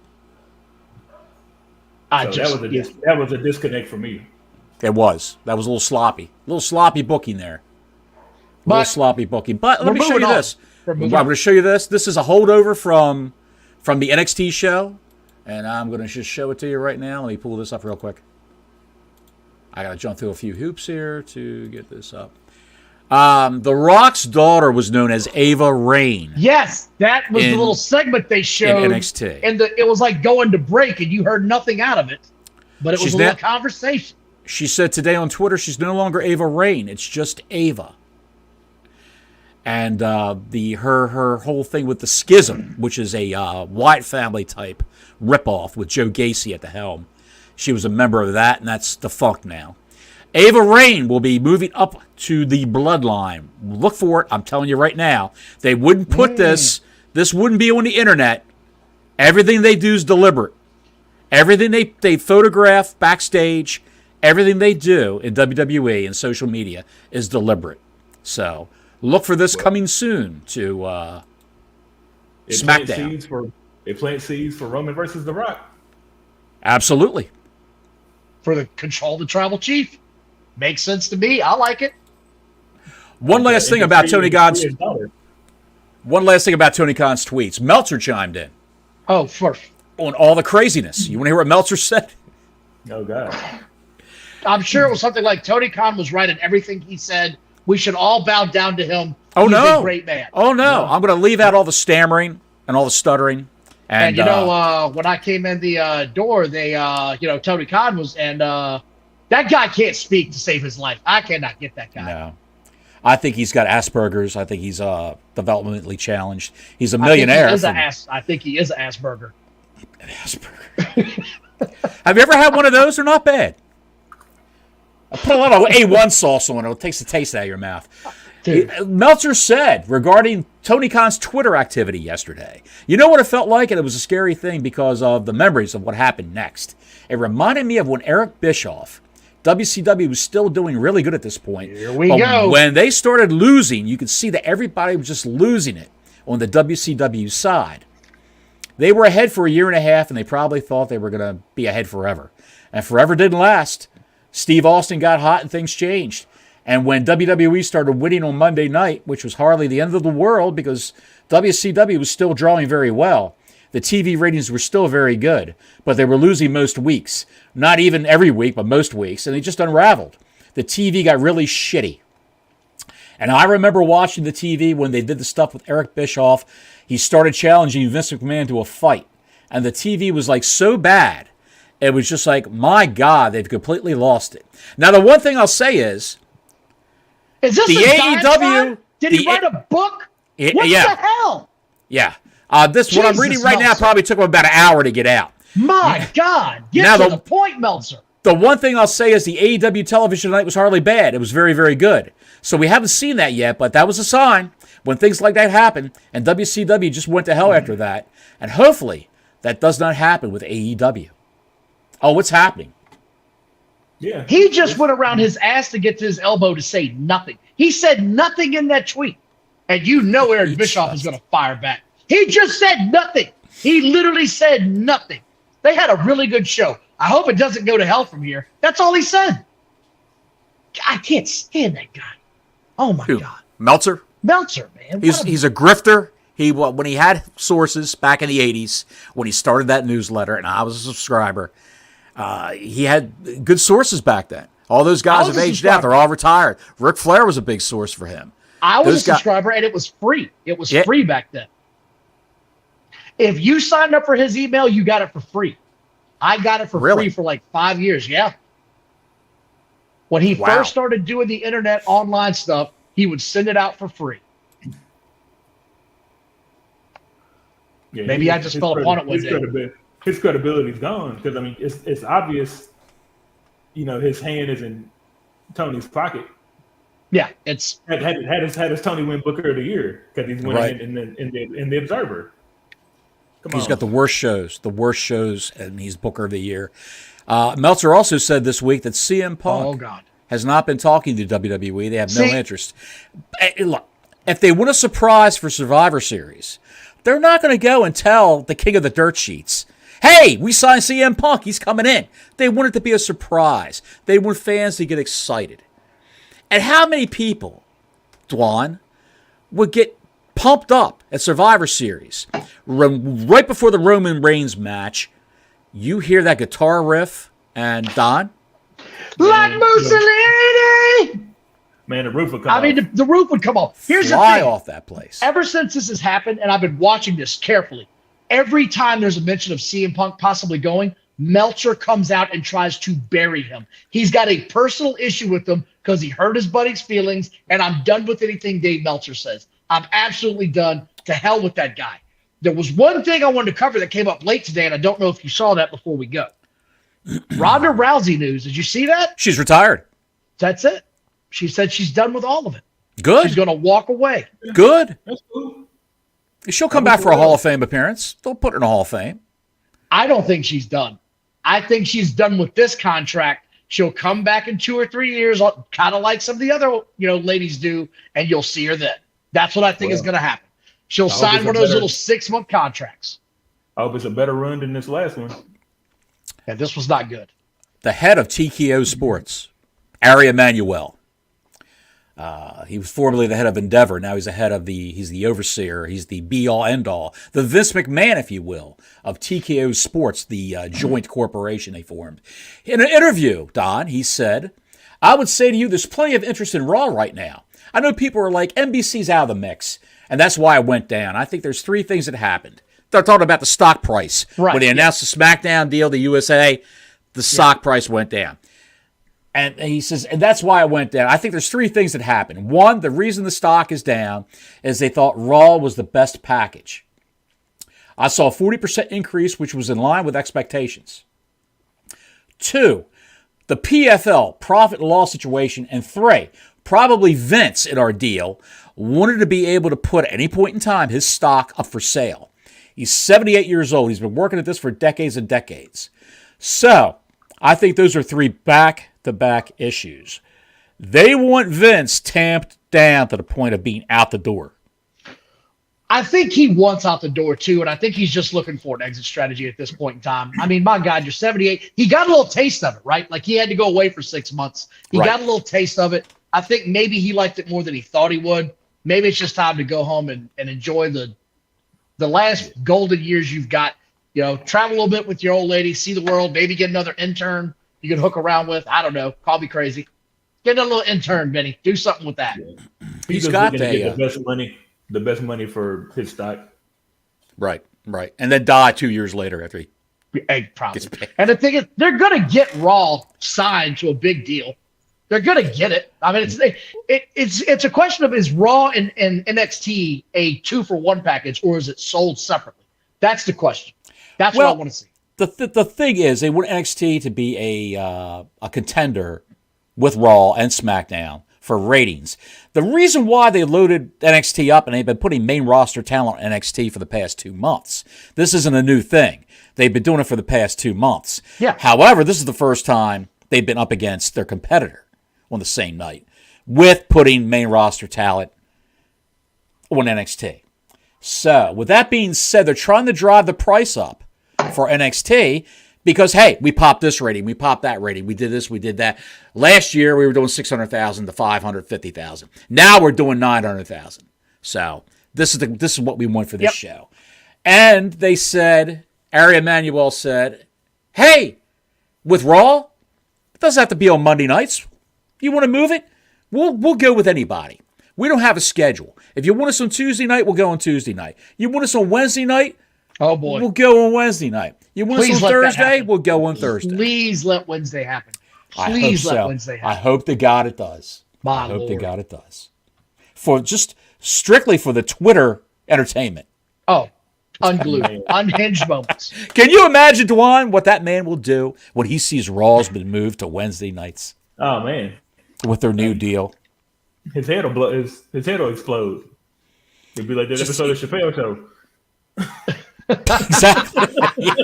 That was a disconnect for me. It was. That was a little sloppy. A little sloppy booking there. But let me show you this. I'm going to show you this. This is a holdover from the NXT show. And I'm going to just show it to you right now. Let me pull this up real quick. I got to jump through a few hoops here to get this up. The Rock's daughter was known as Ava Raine. Yes, that was the little segment they showed in NXT. And it was like going to break, and you heard nothing out of it. But it was a little conversation. She said today on Twitter she's no longer Ava Raine. It's just Ava. And her whole thing with the Schism, which is a Wyatt family type ripoff with Joe Gacy at the helm. She was a member of that, and that's defunct now. Ava Raine will be moving up to the Bloodline. Look for it. I'm telling you right now. They wouldn't put this. This wouldn't be on the internet. Everything they do is deliberate. Everything they photograph backstage, everything they do in WWE and social media is deliberate. So look for this coming soon to SmackDown. They plant seeds for Roman versus The Rock. Absolutely. For the control the tribal chief. Makes sense to me. I like it. One last thing about Tony Khan's tweets. Meltzer chimed in Oh, first. on all the craziness. You want to hear what Meltzer said? Oh God. I'm sure it was something like Tony Khan was right in everything he said. We should all bow down to him. Oh, He's no. a great man. Oh, no. I'm going to leave out all the stammering and all the stuttering. And when I came in the door, Tony Khan was, and that guy can't speak to save his life. I cannot get that guy. No. I think he's got Asperger's. I think he's developmentally challenged. He's a millionaire. I think he is an Asperger. Asperger. Have you ever had one of those? They're not bad. I put a lot of A1 sauce on it. It takes the taste out of your mouth. Meltzer said regarding Tony Khan's Twitter activity yesterday, you know what it felt like? And it was a scary thing because of the memories of what happened next. It reminded me of when Eric Bischoff, WCW was still doing really good at this point. Here we go. When they started losing, you could see that everybody was just losing it on the WCW side. They were ahead for a year and a half, and they probably thought they were going to be ahead forever. And forever didn't last. Steve Austin got hot and things changed. And when WWE started winning on Monday night, which was hardly the end of the world because WCW was still drawing very well, the TV ratings were still very good, but they were losing most weeks. Not even every week, but most weeks, and they just unraveled. The TV got really shitty. And I remember watching the TV when they did the stuff with Eric Bischoff. He started challenging Vince McMahon to a fight. And the TV was like so bad, it was just like, my God, they've completely lost it. Now, the one thing I'll say is this the a AEW... Did he write a book? What the hell? Yeah. What I'm reading right now probably took him about an hour to get out. My God. Get to the point, Meltzer. The one thing I'll say is the AEW television tonight was hardly bad. It was very, very good. So we haven't seen that yet, but that was a sign when things like that happen, and WCW just went to hell after that. And hopefully that does not happen with AEW. Oh, what's happening? Yeah. He just went around his ass to get to his elbow to say nothing. He said nothing in that tweet. And you know Eric Bischoff is going to fire back. He just said nothing. He literally said nothing. They had a really good show. I hope it doesn't go to hell from here. That's all he said. I can't stand that guy. Oh, my God. Meltzer? Meltzer, man. He's a grifter. When he had sources back in the 80s, when he started that newsletter, and I was a subscriber, he had good sources back then. All those guys have aged out. They're all retired. Ric Flair was a big source for him. I was a subscriber, and it was free. It was free back then. If you signed up for his email, you got it for free. I got it for free for like 5 years. Yeah. When he first started doing the internet online stuff, he would send it out for free. Yeah, maybe I just fell upon it one day. His credibility's gone because, I mean, it's obvious, his hand is in Tony's pocket. Yeah, it's had his Tony win Booker of the Year because he's winning in the Observer. He's got the worst shows, and he's Booker of the Year. Meltzer also said this week that CM Punk has not been talking to WWE. They have no interest. Look, if they want a surprise for Survivor Series, they're not going to go and tell the king of the dirt sheets, hey, we signed CM Punk. He's coming in. They want it to be a surprise. They want fans to get excited. And how many people, Dwan, would get pumped up at Survivor Series right before the Roman Reigns match? You hear that guitar riff, and Don? Like Mussolini! Man, the roof would come off. I mean, the roof would come off. Here's the Fly thing. off that place. Ever since this has happened, and I've been watching this carefully, every time there's a mention of CM Punk possibly going, Meltzer comes out and tries to bury him. He's got a personal issue with him because he hurt his buddy's feelings, and I'm done with anything Dave Meltzer says. I'm absolutely done. To hell with that guy. There was one thing I wanted to cover that came up late today, and I don't know if you saw that before we go. Ronda Rousey news. Did you see that? She's retired. That's it. She said she's done with all of it. Good. She's going to walk away. Good. That's cool. She'll come back for a Hall of Fame appearance. They'll put her in a Hall of Fame. I don't think she's done. I think she's done with this contract. She'll come back in 2 or 3 years, kind of like some of the other ladies do, and you'll see her then. That's what I think is going to happen. She'll sign one of those little 6-month contracts. I hope it's a better run than this last one. And this was not good. The head of TKO Sports Ari Emanuel. He was formerly the head of Endeavor. Now he's he's the overseer. He's the be-all, end-all. The Vince McMahon, if you will, of TKO Sports, the joint corporation they formed. In an interview, Don, he said, I would say to you, there's plenty of interest in Raw right now. I know people are like, NBC's out of the mix, and that's why it went down. I think there's three things that happened. They're talking about the stock price. Right, when they announced the SmackDown deal, the USA, the stock price went down. And he says, and that's why it went down. I think there's three things that happened. One, the reason the stock is down is they thought Raw was the best package. I saw a 40% increase, which was in line with expectations. Two, the PFL, profit and loss situation. And three, probably Vince in our deal wanted to be able to put at any point in time his stock up for sale. He's 78 years old. He's been working at this for decades and decades. So I think those are three back-to-back issues. They want Vince tamped down to the point of being out the door. I think he wants out the door too, and I think he's just looking for an exit strategy at this point in time. I mean, my God, you're 78. He got a little taste of it, right? Like he had to go away for 6 months. He got a little taste of it. I think maybe he liked it more than he thought he would. Maybe it's just time to go home and enjoy the last golden years you've got. You know, travel a little bit with your old lady, see the world, maybe get another intern you can hook around with. I don't know. Call me crazy. Get a little intern, Benny. Do something with that. He's got the best money for his stock. Right. And then die 2 years later after he probably gets paid. And the thing is, they're going to get Raw signed to a big deal. They're going to get it. I mean, it's a question of, is Raw and NXT a 2-for-1 package, or is it sold separately? That's the question. That's what I want to see. The thing is, they want NXT to be a contender with Raw and SmackDown for ratings. The reason why they loaded NXT up and they've been putting main roster talent on NXT for the past 2 months. This isn't a new thing. They've been doing it for the past 2 months. Yeah. However, this is the first time they've been up against their competitor on the same night with putting main roster talent on NXT. So, with that being said, they're trying to drive the price up for NXT because, hey, we popped this rating, we popped that rating, we did this, we did that. Last year, we were doing 600,000 to 550,000. Now we're doing 900,000. So, this is what we want for this show. And they said, Ari Emanuel said, hey, with Raw, it doesn't have to be on Monday nights. You want to move it? We'll go with anybody. We don't have a schedule. If you want us on Tuesday night, we'll go on Tuesday night. You want us on Wednesday night? Oh, boy. We'll go on Wednesday night. You want us on Thursday? We'll go on Thursday. Please let Wednesday happen. Wednesday happen. I hope to God it does. I hope to God it does. Strictly for the Twitter entertainment. Oh, unglued. Unhinged moments. Can you imagine, Dwan, what that man will do when he sees Raw's been moved to Wednesday nights? Oh, man. With their new deal. His head will blow. His head will explode. It'd be like that episode of Chappelle Show. Exactly. Yeah.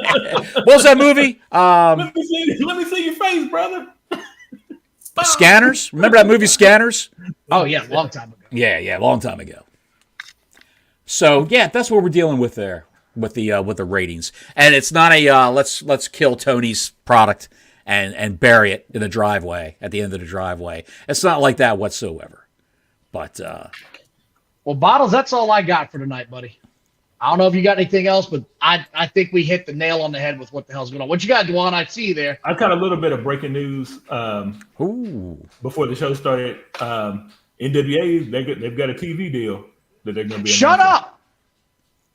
What was that movie? Let me see your face, brother. Scanners. Remember that movie, Scanners? Oh yeah, long time ago. Yeah, long time ago. So yeah, that's what we're dealing with there with the ratings, and it's not a let's kill Tony's product and bury it in the driveway at the end of the driveway. It's not like that whatsoever. But well, Bottles, that's all I got for tonight, buddy. I don't know if you got anything else, but I think we hit the nail on the head with what the hell's going on. What you got, Dwan? I see you there. I got a little bit of breaking news before the show started. NWA, they've got a TV deal that they're going to be Shut announcing. up!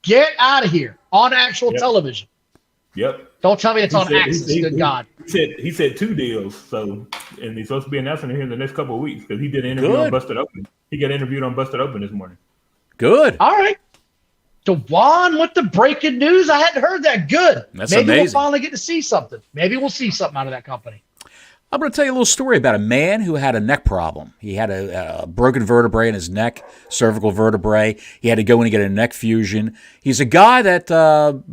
Get out of here on actual television. Yep. Don't tell me it's on Access. Good God. He said 2 deals. So, and he's supposed to be announcing it here in the next couple of weeks because he did an interview on Busted Open. He got interviewed on Busted Open this morning. Good. All right. Dewan with the breaking news. I hadn't heard that. Good. That's Maybe amazing. We'll finally get to see something. Maybe we'll see something out of that company. I'm going to tell you a little story about a man who had a neck problem. He had a broken vertebrae in his neck, cervical vertebrae. He had to go in and get a neck fusion. He's a guy that Dwan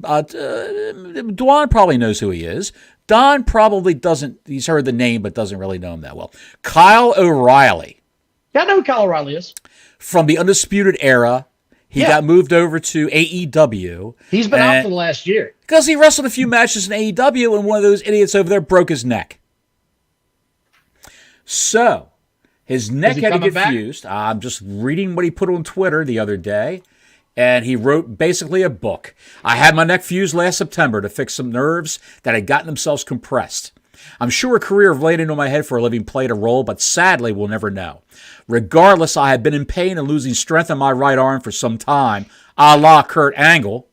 probably knows who he is. Don probably doesn't. He's heard the name but doesn't really know him that well. Kyle O'Reilly. Yeah, I know who Kyle O'Reilly is. From the Undisputed Era. He got moved over to AEW. He's been out for the last year. Because he wrestled a few matches in AEW and one of those idiots over there broke his neck. So, his neck he had to coming get back? fused. I'm just reading what he put on Twitter the other day, and he wrote basically a book. I had my neck fused last September to fix some nerves that had gotten themselves compressed. I'm sure a career of laying on my head for a living played a role, but sadly we'll never know. Regardless, I had been in pain and losing strength in my right arm for some time, a la Kurt Angle.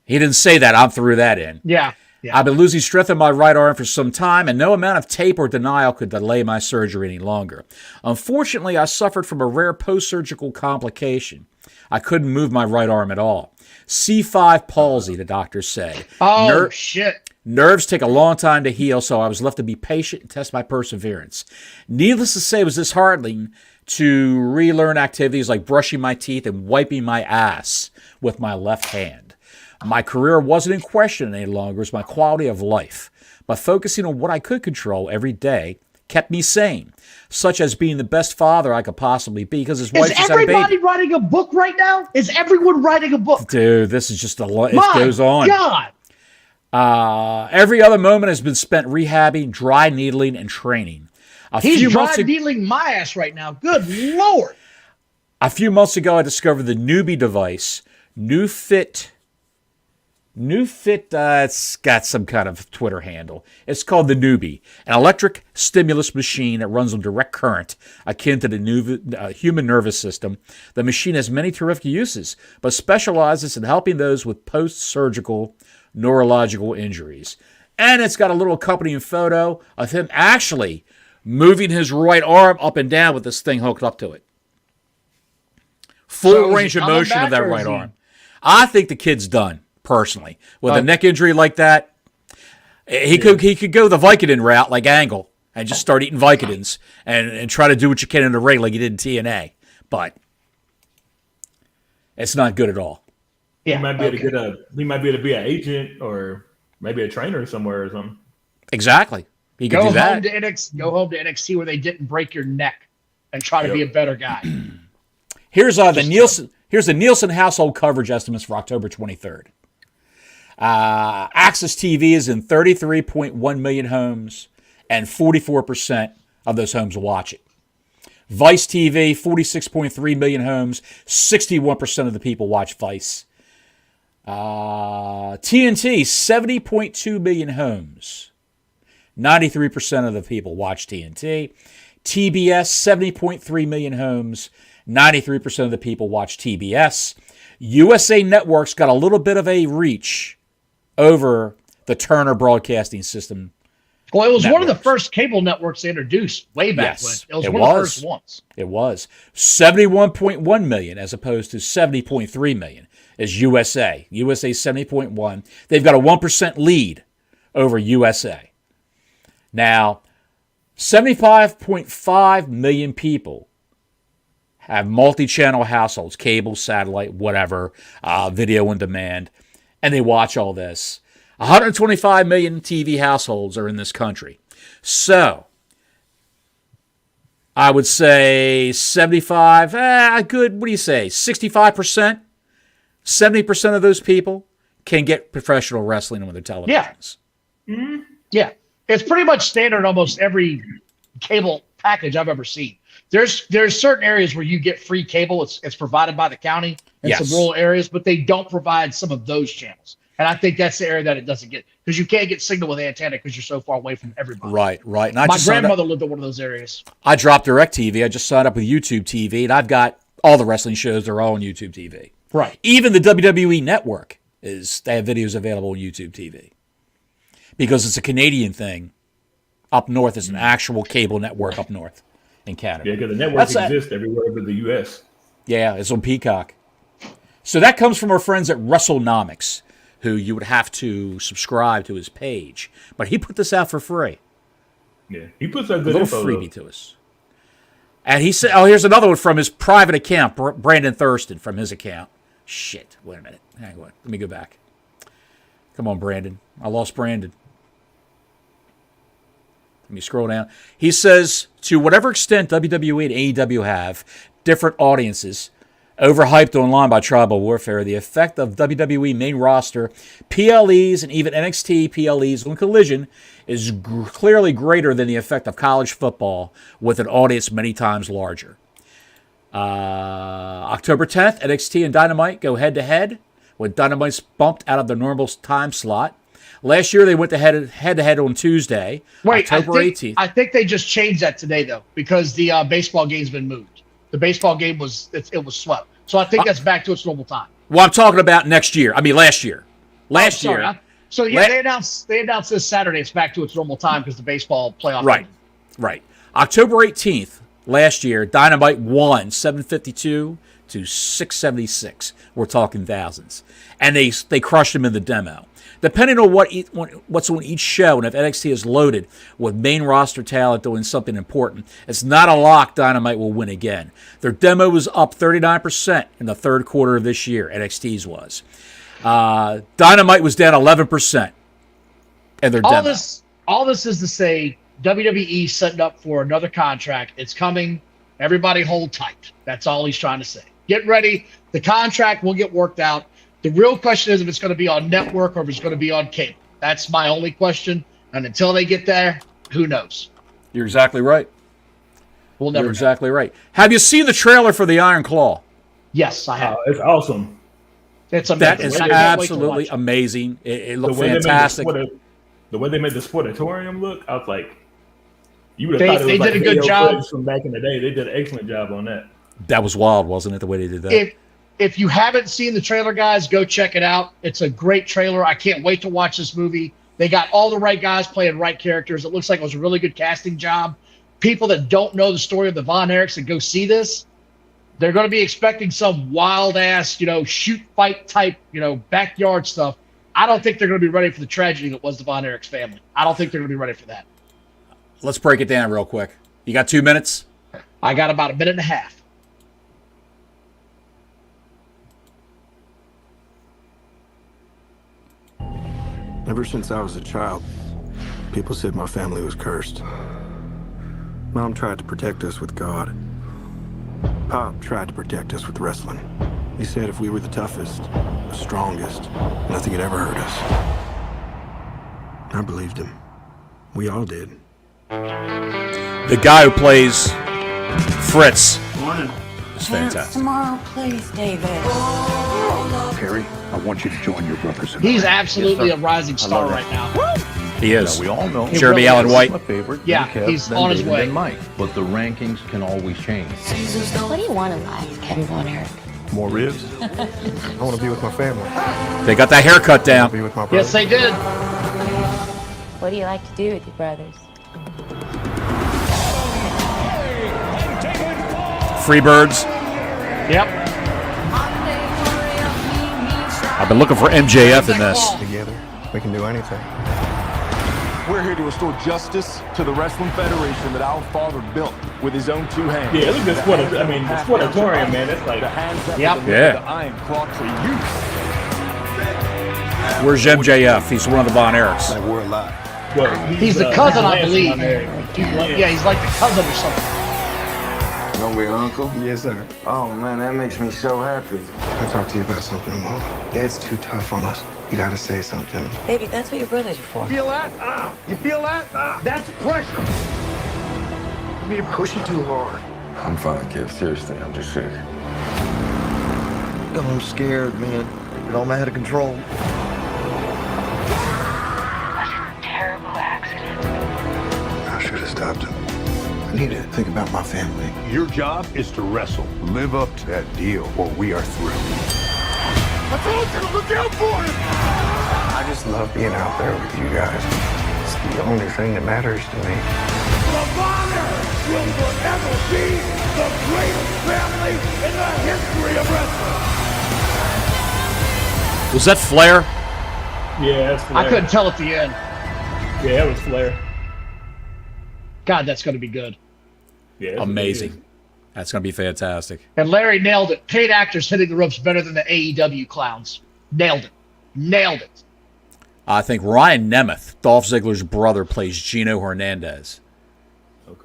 He didn't say that. I threw that in. Yeah. I've been losing strength in my right arm for some time, and no amount of tape or denial could delay my surgery any longer. Unfortunately, I suffered from a rare post-surgical complication. I couldn't move my right arm at all. C5 palsy, the doctor said. Oh, shit. Nerves take a long time to heal, so I was left to be patient and test my perseverance. Needless to say, it was disheartening to relearn activities like brushing my teeth and wiping my ass with my left hand. My career wasn't in question any longer, it was my quality of life. But focusing on what I could control every day kept me sane, such as being the best father I could possibly be because his wife just had a baby. Is everybody writing a book right now? Is everyone writing a book? Dude, this is just a lot. It My goes on. God. Every other moment has been spent rehabbing, dry needling, and training. He's dry needling my ass right now. Good Lord. A few months ago, I discovered the newbie device, NewFit. It's got some kind of Twitter handle. It's called the Newbie, an electric stimulus machine that runs on direct current, akin to the human nervous system. The machine has many terrific uses, but specializes in helping those with post-surgical neurological injuries. And it's got a little accompanying photo of him actually moving his right arm up and down with this thing hooked up to it. Full range of motion of that right arm. I think the kid's done. Personally, with a neck injury like that, he could go the Vicodin route like Angle and just start eating Vicodins and try to do what you can in the ring like he did in TNA. But it's not good at all. Yeah, he might be able to be an agent or maybe a trainer somewhere or something. Exactly. He could do that. Go home to NXT where they didn't break your neck and try to be a better guy. Here's the Nielsen household coverage estimates for October 23rd. Access TV is in 33.1 million homes, and 44% of those homes watch it. Vice TV, 46.3 million homes, 61% of the people watch Vice. TNT, 70.2 million homes, 93% of the people watch TNT. TBS, 70.3 million homes, 93% of the people watch TBS. USA Network's got a little bit of a reach over the Turner Broadcasting System. Well, it was one of the first cable networks they introduced way back when. It was one of the first ones. It was. 71.1 million as opposed to 70.3 million is USA. USA 70.1. They've got a 1% lead over USA. Now, 75.5 million people have multi-channel households, cable, satellite, whatever, video on demand, and they watch all this. 125 million TV households are in this country. So, I would say 75, good, what do you say, 65%? 70% of those people can get professional wrestling on their televisions. Yeah. Mm-hmm. Yeah. It's pretty much standard in almost every cable package I've ever seen. There's certain areas where you get free cable. It's provided by the county in some rural areas, but they don't provide some of those channels. And I think that's the area that it doesn't get, because you can't get signal with antenna because you're so far away from everybody. Right. And my grandmother lived in one of those areres. I dropped DirecTV. I just signed up with YouTube TV, and I've got all the wrestling shows. They're all on YouTube TV. Right. Even the WWE Network they have videos available on YouTube TV because it's a Canadian thing. Up north is an actual cable network up north in Canada. Yeah, because the networks exist everywhere but the U.S. Yeah, it's on Peacock. So that comes from our friends at WrestleNomics, who you would have to subscribe to his page. But he put this out for free. Yeah, he puts out good a little info, freebie to us. And he said, here's another one from his private account, Brandon Thurston from his account. Shit, wait a minute. Hang on, let me go back. Come on, Brandon. I lost Brandon. Let me scroll down. He says, to whatever extent WWE and AEW have different audiences, Overhyped online by Tribal Warfare, the effect of WWE main roster, PLEs, and even NXT PLEs on Collision is clearly greater than the effect of college football with an audience many times larger. October 10th, NXT and Dynamite go head-to-head when Dynamite's bumped out of the normal time slot. Last year, they went head-to-head on Tuesday, Wait, October 18th. I think they just changed that today, though, because the baseball game's been moved. The baseball game was swept. So I think that's back to its normal time. Well, I'm talking about next year. I mean, last year. Last year. So, yeah, they announced this Saturday it's back to its normal time because the baseball playoff. Right. October 18th, last year, Dynamite won 752 to 676. We're talking thousands. And they crushed them in the demo. Depending on what's on each show, and if NXT is loaded with main roster talent doing something important, it's not a lock Dynamite will win again. Their demo was up 39% in the third quarter of this year, NXT's was. Dynamite was down 11% in their demo. All this is to say WWE setting up for another contract. It's coming. Everybody hold tight. That's all he's trying to say. Get ready. The contract will get worked out. The real question is if it's going to be on network or if it's going to be on cable. That's my only question. And until they get there, who knows? You're exactly right. We'll never know. Exactly right. Have you seen the trailer for the Iron Claw? Yes, I have. It's awesome. It's amazing. That is absolutely amazing. It looked fantastic. The way they made the Sportatorium look, I was like, you would have thought it was they like did a good job from back in the day. They did an excellent job on that. That was wild, wasn't it, the way they did that? If you haven't seen the trailer, guys, go check it out. It's a great trailer. I can't wait to watch this movie. They got all the right guys playing right characters. It looks like it was a really good casting job. People that don't know the story of the Von Erichs that go see this, they're going to be expecting some wild-ass, shoot fight type, backyard stuff. I don't think they're going to be ready for the tragedy that was the Von Erichs family. I don't think they're going to be ready for that. Let's break it down real quick. You got 2 minutes? I got about a minute and a half. Ever since I was a child, people said my family was cursed. Mom tried to protect us with God. Pop tried to protect us with wrestling. He said if we were the toughest, the strongest, nothing had ever hurt us. I believed him. We all did. The guy who plays Fritz is fantastic. Tomorrow, please, David. Perry, I want you to join your brothers. He's absolutely a rising star right now. He is. Now, we all know Jeremy Allen White. my favorite. Yeah, then Kev, he's then on his David, way. Then Mike, but the rankings can always change. What do you want in life, Kevin Von Erich? More ribs? I want to be with my family. They got that haircut down. Be with my brothers. Yes, they did. What do you like to do with your brothers? Freebirds. Yep. I've been looking for MJF in this. Together, we can do anything. We're here to restore justice to the Wrestling Federation that our father built with his own 2 hands. Yeah, look at the Sportatorium, man. That's like, Yep. Yeah. Iron Claw to use. Where's MJF? He's one of the Von Erichs. Like we're alive. well, He's the cousin, I Lance believe. on there. Yeah, he's like the cousin or something. Gonna be uncle? Yes, sir. Oh man, that makes me so happy. I'll talk to you about something tomorrow. Dad's too tough on us. You gotta say something. Baby, that's what your brothers are for. Feel that? You feel that? That's pressure. You're pushing too hard. I'm fine, kid. Seriously, I'm just sick. I'm scared, man. It all out of control. Terrible accident. I should have stopped him. I need to think about my family. Your job is to wrestle. Live up to that deal, or we are through. I told you to look out for him! I just love being out there with you guys. It's the only thing that matters to me. The Von Erichs will forever be the greatest family in the history of wrestling. Was that Flair? Yeah, that's Flair. I couldn't tell at the end. Yeah, that was Flair. God, that's going to be good. Yeah, that's Amazing. That's going to be fantastic. And Larry nailed it. Paid actors hitting the ropes better than the AEW clowns. Nailed it. Nailed it. I think Ryan Nemeth, Dolph Ziggler's brother, plays Gino Hernandez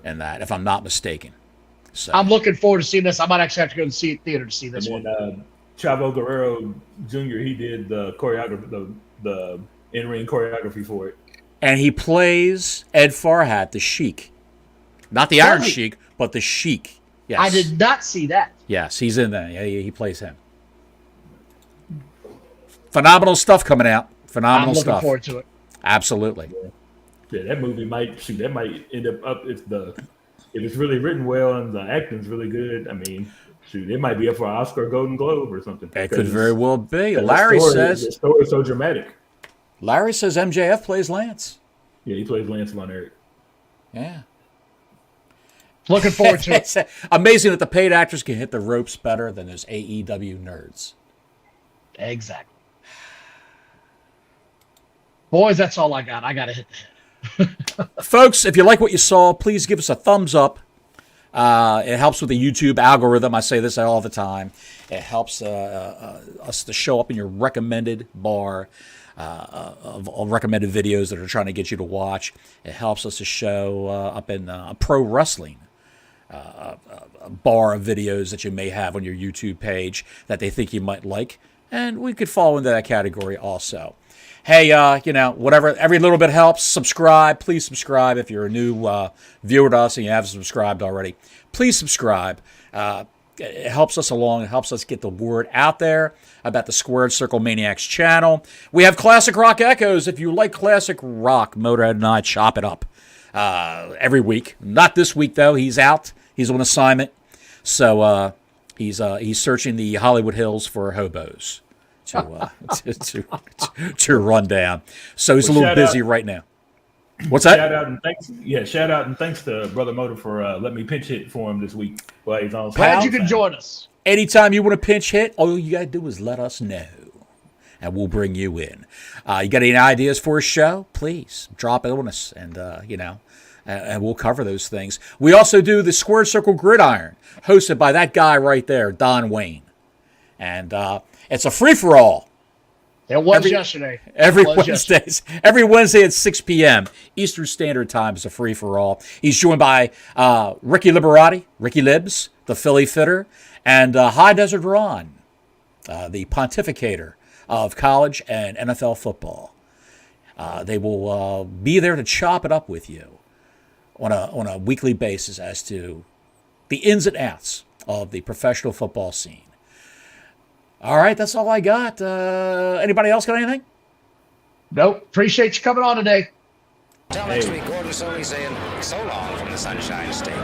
in that, if I'm not mistaken. So I'm looking forward to seeing this. I might actually have to go and see it theater to see this And one. then Chavo Guerrero Jr. He did the choreography, the in-ring choreography for it. and he plays Ed Farhat, the Sheik, not the Iron he? Sheik, but the Sheik. Yes, I did not see that. Yes, he's in there. Yeah, he plays him. Phenomenal stuff coming out. Phenomenal I'm looking stuff. forward to it. Absolutely. Yeah, that movie might end up if it's really written well and the acting's really good. I mean, it might be up for an Oscar or Golden Globe or something. It could very well be. The story is so dramatic. Larry says MJF plays Lance. Yeah, he plays Lance Von Erich. Yeah. Looking forward to it. It's amazing that the paid actors can hit the ropes better than those AEW nerds. Exactly. Boys, that's all I got. I got to hit the head. Folks, if you like what you saw, please give us a thumbs up. It helps with the YouTube algorithm. I say this all the time. It helps us to show up in your recommended bar of recommended videos that are trying to get you to watch. It helps us to show up in pro wrestling bar of videos that you may have on your YouTube page that they think you might like. And we could fall into that category also. Hey, whatever, every little bit helps. Subscribe. Please subscribe if you're a new viewer to us and you haven't subscribed already. Please subscribe. It helps us along. It helps us get the word out there about the Squared Circle Maniacs channel. We have Classic Rock Echoes. If you like classic rock, Motorhead and I chop it up every week. Not this week, though. He's out. He's on assignment. So he's searching the Hollywood Hills for hobos to run down. So he's a little busy right now. What's that? Shout out and thanks to Brother Motor for letting me pinch hit for him this week while he's on. Glad you could join us. Anytime you want to pinch hit, all you got to do is let us know, and we'll bring you in. You got any ideas for a show? Please drop it on us, and and we'll cover those things. We also do the Square Circle Gridiron, hosted by that guy right there, Don Wayne, and it's a free-for-all. It was yesterday. Every Wednesday at 6 p.m. Eastern Standard Time is a free-for-all. He's joined by Ricky Liberati, Ricky Libs, the Philly Fitter, and High Desert Ron, the pontificator of college and NFL football. They will be there to chop it up with you on a weekly basis as to the ins and outs of the professional football scene. All right, that's all I got. Anybody else got anything? Nope. Appreciate you coming on today. Till next week, Gordon Soley saying so long from the Sunshine State.